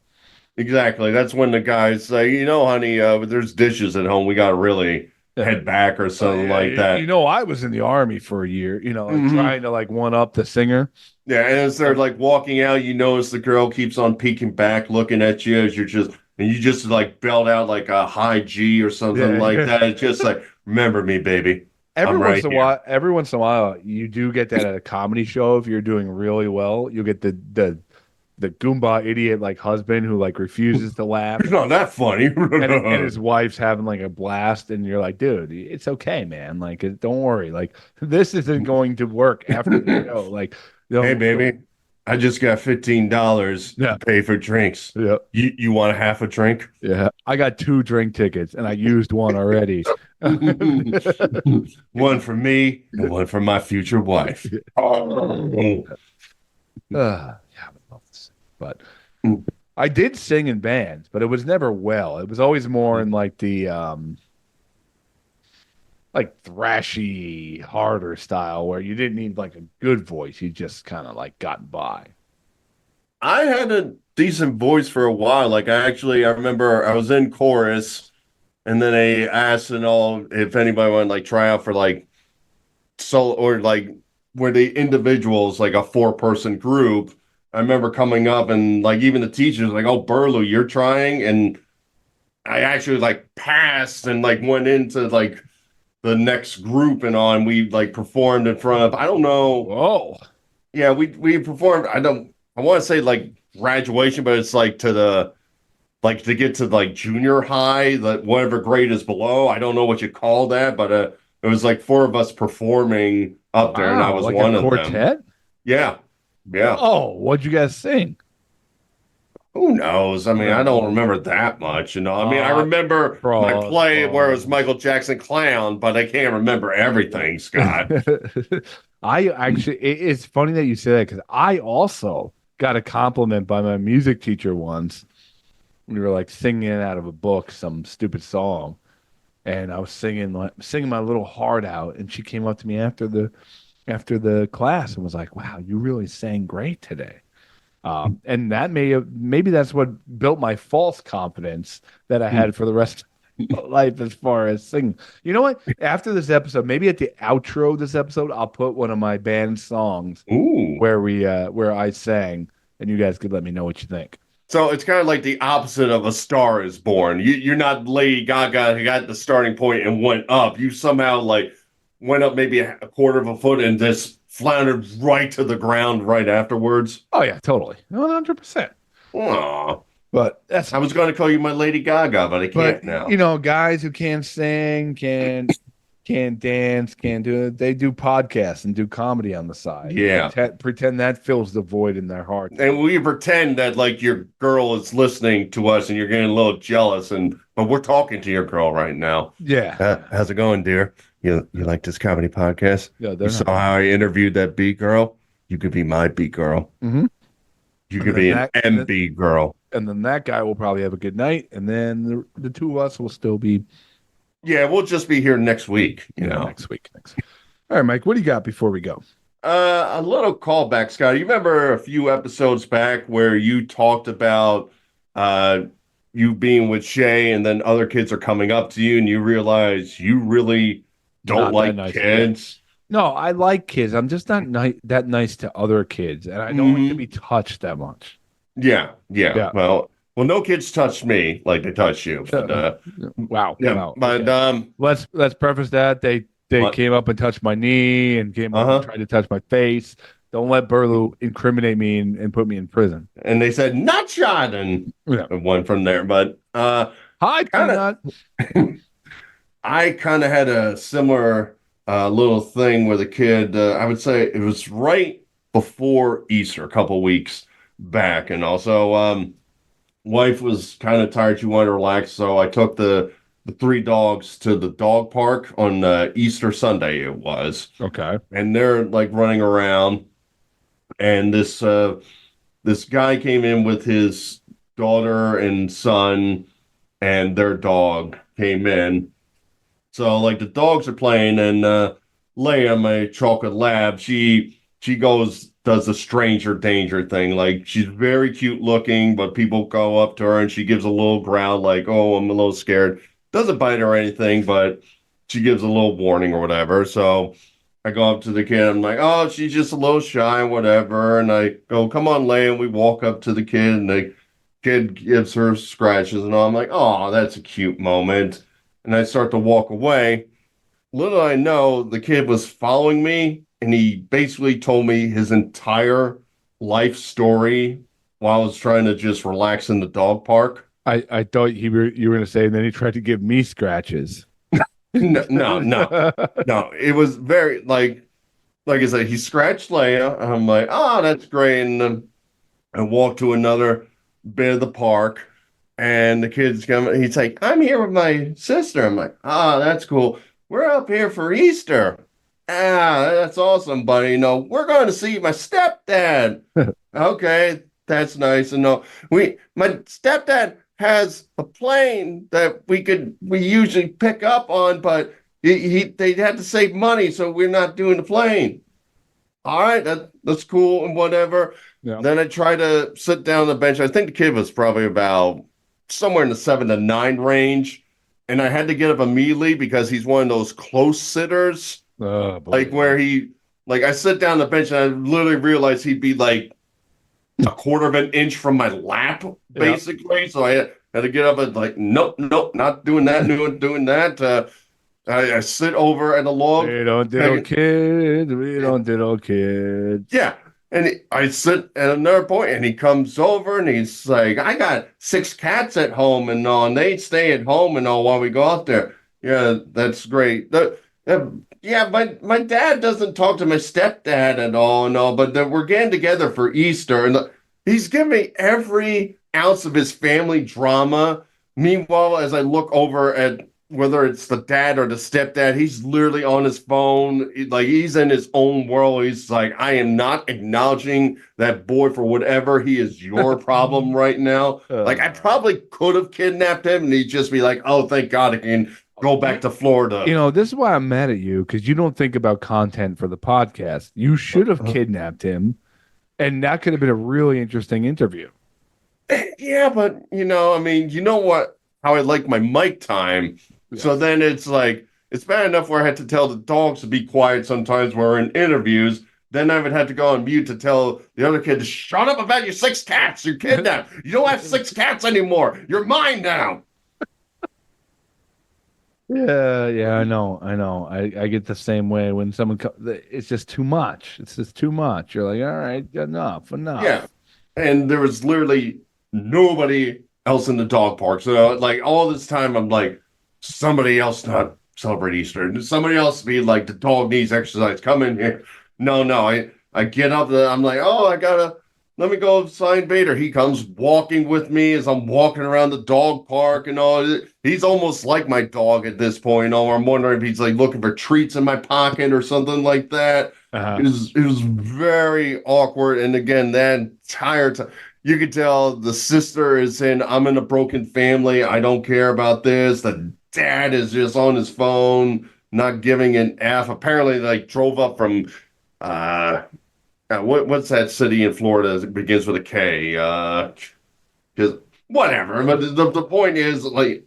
Exactly. That's when the guys say, honey, there's dishes at home. We got to really head back or something like that. I was in the army for a year, trying to like one up the singer. Yeah. And as they're like walking out, you notice the girl keeps on peeking back, looking at you as you just like belt out like a high G or something like that. It's just like, remember me, baby. Every once in a while, you do get that at a comedy show. If you're doing really well, you get the Goomba idiot like husband who like refuses to laugh. It's not that funny. and his wife's having like a blast, and you're like, dude, it's okay, man. Like, don't worry. Like, this isn't going to work after the show. Like, hey, baby. I just got $15 to pay for drinks. Yeah. You want a half a drink? Yeah. I got 2 drink tickets and I used one already. One for me and one for my future wife. But I did sing in bands, but it was never well. It was always more in like the like thrashy, harder style where you didn't need like a good voice. You just kind of like got by. I had a decent voice for a while. Like I remember I was in chorus and then they asked and all if anybody wanted to like try out for like solo or like where the individuals, like a 4-person group. I remember coming up and like even the teachers like, oh, Burloo, you're trying. And I actually like passed and like went into like the next group and on we like performed in front of I don't know. Oh. Yeah, we performed. I I want to say like graduation, but it's like to get to like junior high, like whatever grade is below. I don't know what you call that, but it was like 4 of us performing up there, and I Wow, was like one a of them. quartet? Yeah. Yeah. Oh, what'd you guys sing? Who knows? I mean, I don't remember that much, you know. I mean, I remember my play where it was Michael Jackson Clown, but I can't remember everything, Scott. I actually, it's funny that you say that because I also got a compliment by my music teacher once. We were like singing out of a book, some stupid song, and I was singing my little heart out, and she came up to me after the class and was like, "Wow, you really sang great today." And that maybe that's what built my false confidence that I had for the rest of my life as far as singing. You know what? After this episode, maybe at the outro of this episode, I'll put one of my band songs Ooh. where I sang, and you guys could let me know what you think. So it's kind of like the opposite of A Star Is Born. You're not Lady Gaga who got the starting point and went up. You somehow like went up maybe a quarter of a foot and just floundered right to the ground right afterwards. Oh yeah, totally, 100%. Aw. But that's I was going to call you my Lady Gaga, but I can't now. you know, guys who can't sing, can't dance, can't do it. They do podcasts and do comedy on the side. Yeah. Pretend that fills the void in their heart. And we pretend that like your girl is listening to us and you're getting a little jealous, but we're talking to your girl right now. Yeah. How's it going, dear? You like this comedy podcast? Yeah, you saw how I interviewed that B girl? You could be my B girl. Mm-hmm. You could be an MB girl. And then that guy will probably have a good night, and then the two of us will still be. Yeah, we'll just be here next week. You know, next week. All right, Mike. What do you got before we go? A little callback, Scott. You remember a few episodes back where you talked about you being with Shay, and then other kids are coming up to you, and you realize you really don't like kids. No, I like kids. I'm just not that nice to other kids, and I don't like to be touched that much. Yeah. Well, no kids touched me like they touched you. But, wow. Yeah, wow. But okay. Let's preface that they came up and touched my knee and came up and tried to touch my face. Don't let Burlew incriminate me and put me in prison. And they said not shot and one from there. But hi, Peanut. I kind of had a similar little thing with a kid. I would say it was right before Easter, a couple weeks back, and also wife was kind of tired. She wanted to relax, so I took the 3 dogs to the dog park on Easter Sunday. It was okay, and they're like running around, and this guy came in with his daughter and son, and their dog came in. So like the dogs are playing, and Leia, my chocolate lab, she does the stranger danger thing. Like she's very cute looking, but people go up to her and she gives a little growl like, "Oh, I'm a little scared." Doesn't bite her or anything, but she gives a little warning or whatever. So I go up to the kid. I'm like, "Oh, she's just a little shy, whatever." And I go, "Come on, Leia." And we walk up to the kid, and the kid gives her scratches and all. I'm like, "Oh, that's a cute moment." And I start to walk away. Little I know, the kid was following me, and he basically told me his entire life story while I was trying to just relax in the dog park. I thought you were going to say, and then he tried to give me scratches. No. It was very like I said, he scratched Leia. And I'm like, "Oh, that's great." And then I walked to another bit of the park. And the kid's coming. He's like, "I'm here with my sister." I'm like, that's cool. We're up here for Easter." That's awesome, buddy. We're going to see my stepdad." Okay, that's nice. And my stepdad has a plane that we usually pick up on, but they had to save money, so we're not doing the plane. All right, that's cool and whatever. Yeah. Then I try to sit down on the bench. I think the kid was probably about somewhere in the 7 to 9 range, and I had to get up immediately because he's one of those close sitters, like where I sit down on the bench and I literally realized he'd be like a quarter of an inch from my lap, basically. So I had to get up and like, nope, not doing that, doing that. I sit over at the log. We don't diddle kids. We don't diddle kids. Yeah. And I sit at another point, and he comes over, and he's like, I got 6 cats at home, and all, and they stay at home, and all, while we go out there. Yeah, that's great. Yeah, my dad doesn't talk to my stepdad at all, and all, but we're getting together for Easter, and he's giving me every ounce of his family drama. Meanwhile, as I look over at whether it's the dad or the stepdad, he's literally on his phone. Like, he's in his own world. He's like, I am not acknowledging that boy for whatever he is your problem right now. Like, I probably could have kidnapped him, and he'd just be like, oh, thank God I can go back to Florida. You know, this is why I'm mad at you, because you don't think about content for the podcast. You should have kidnapped him, and that could have been a really interesting interview. Yeah, but, you know, I mean, you know what? How I like my mic time. Yeah. So then it's like, it's bad enough where I had to tell the dogs to be quiet sometimes when we're in interviews. Then I would have to go on mute to tell the other kid to shut up about your 6 cats. You're kidnapped. You don't have 6 cats anymore. You're mine now. Yeah, I know. I get the same way when someone it's just too much. It's just too much. You're like, all right, enough. Yeah. And there was literally nobody else in the dog park. So, like, all this time, I'm like, somebody else not celebrate Easter. Somebody else be like, the dog needs exercise. Come in here. No. I get up. I'm like, oh, let me go sign Bader. He comes walking with me as I'm walking around the dog park and all. He's almost like my dog at this point. Oh, I'm wondering if he's like looking for treats in my pocket or something like that. It was very awkward. And again, that entire time, you could tell the sister is saying, I'm in a broken family. I don't care about this. The dad is just on his phone, not giving an F. Apparently, like, drove up from, what's that city in Florida that begins with a K? Just whatever. But the point is, like,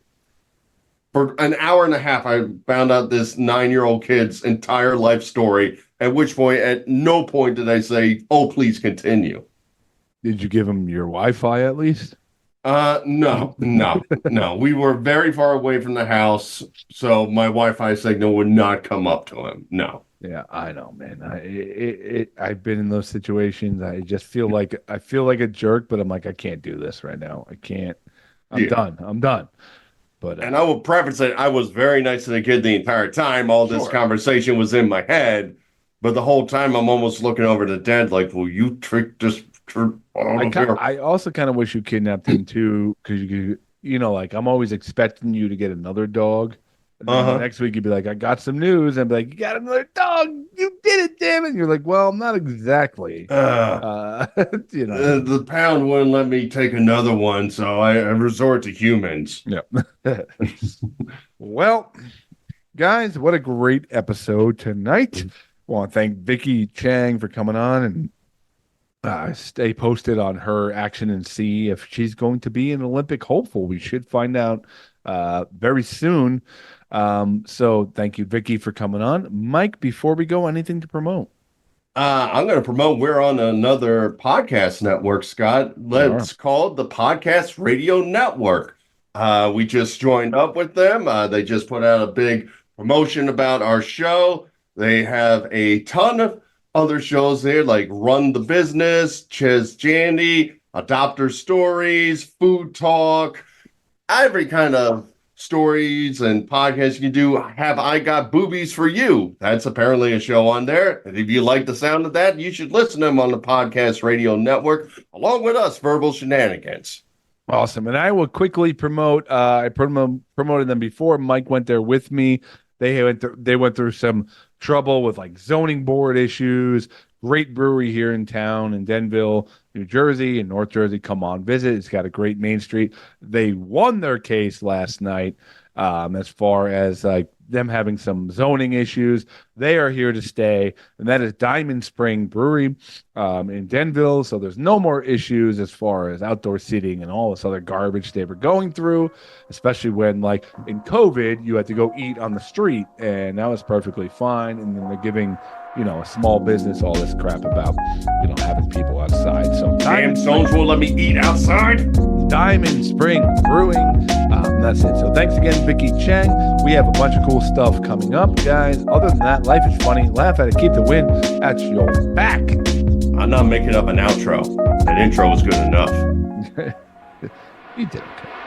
for an hour and a half, I found out this 9-year-old kid's entire life story, at which point, at no point did I say, oh, please continue. Did you give him your Wi-Fi at least? No. We were very far away from the house, so my Wi-Fi signal would not come up to him. No. Yeah, I know, man. I've been in those situations. I just feel like a jerk, but I'm like, I can't do this right now. I can't. I'm done. But and I will preface it, I was very nice to the kid the entire time. All this conversation was in my head, but the whole time I'm almost looking over to Dad like, will you trick this? I also kind of wish you kidnapped him too, because you know, like, I'm always expecting you to get another dog. Next week you'd be like, I got some news, and be like, you got another dog? You did it, damn it! And you're like, well, not exactly. You know, the pound wouldn't let me take another one, so I resort to humans. Yeah. Well, guys, what a great episode tonight. I want to thank Vicki Chang for coming on, and stay posted on her action and see if she's going to be an Olympic hopeful. We should find out very soon. So thank you, Vicki, for coming on. Mike, before we go, anything to promote? I'm going to promote, we're on another podcast network, Scott. It's called the Podcast Radio Network. We just joined up with them. They just put out a big promotion about our show. They have a ton of other shows there, like Run the Business, Ches Jandy, Adopter Stories, Food Talk, every kind of stories and podcasts you can do. Have I Got Boobies for You? That's apparently a show on there. And if you like the sound of that, you should listen to them on the Podcast Radio Network, along with us, Verbal Shenanigans. Awesome. And I will quickly promote, I promoted them before. Mike went there with me. They went through some trouble with like zoning board issues. Great brewery here in town in Denville, New Jersey, and North Jersey. Come on, visit. It's got a great main street. They won their case last night as far as like them having some zoning issues. They are here to stay, and that is Diamond Spring Brewery in Denville. So there's no more issues as far as outdoor seating and all this other garbage they were going through, especially when, like, in COVID, you had to go eat on the street, and that was perfectly fine. And then they're giving, you know, a small business all this crap about, you know, having people outside. So damn stones won't let me eat outside. Diamond Spring Brewing. That's it. So thanks again, Vicki Chang. We have a bunch of cool stuff coming up, guys. Other than that, life is funny. Laugh at it. Keep the wind at your back. I'm not making up an outro. That intro was good enough. You did okay.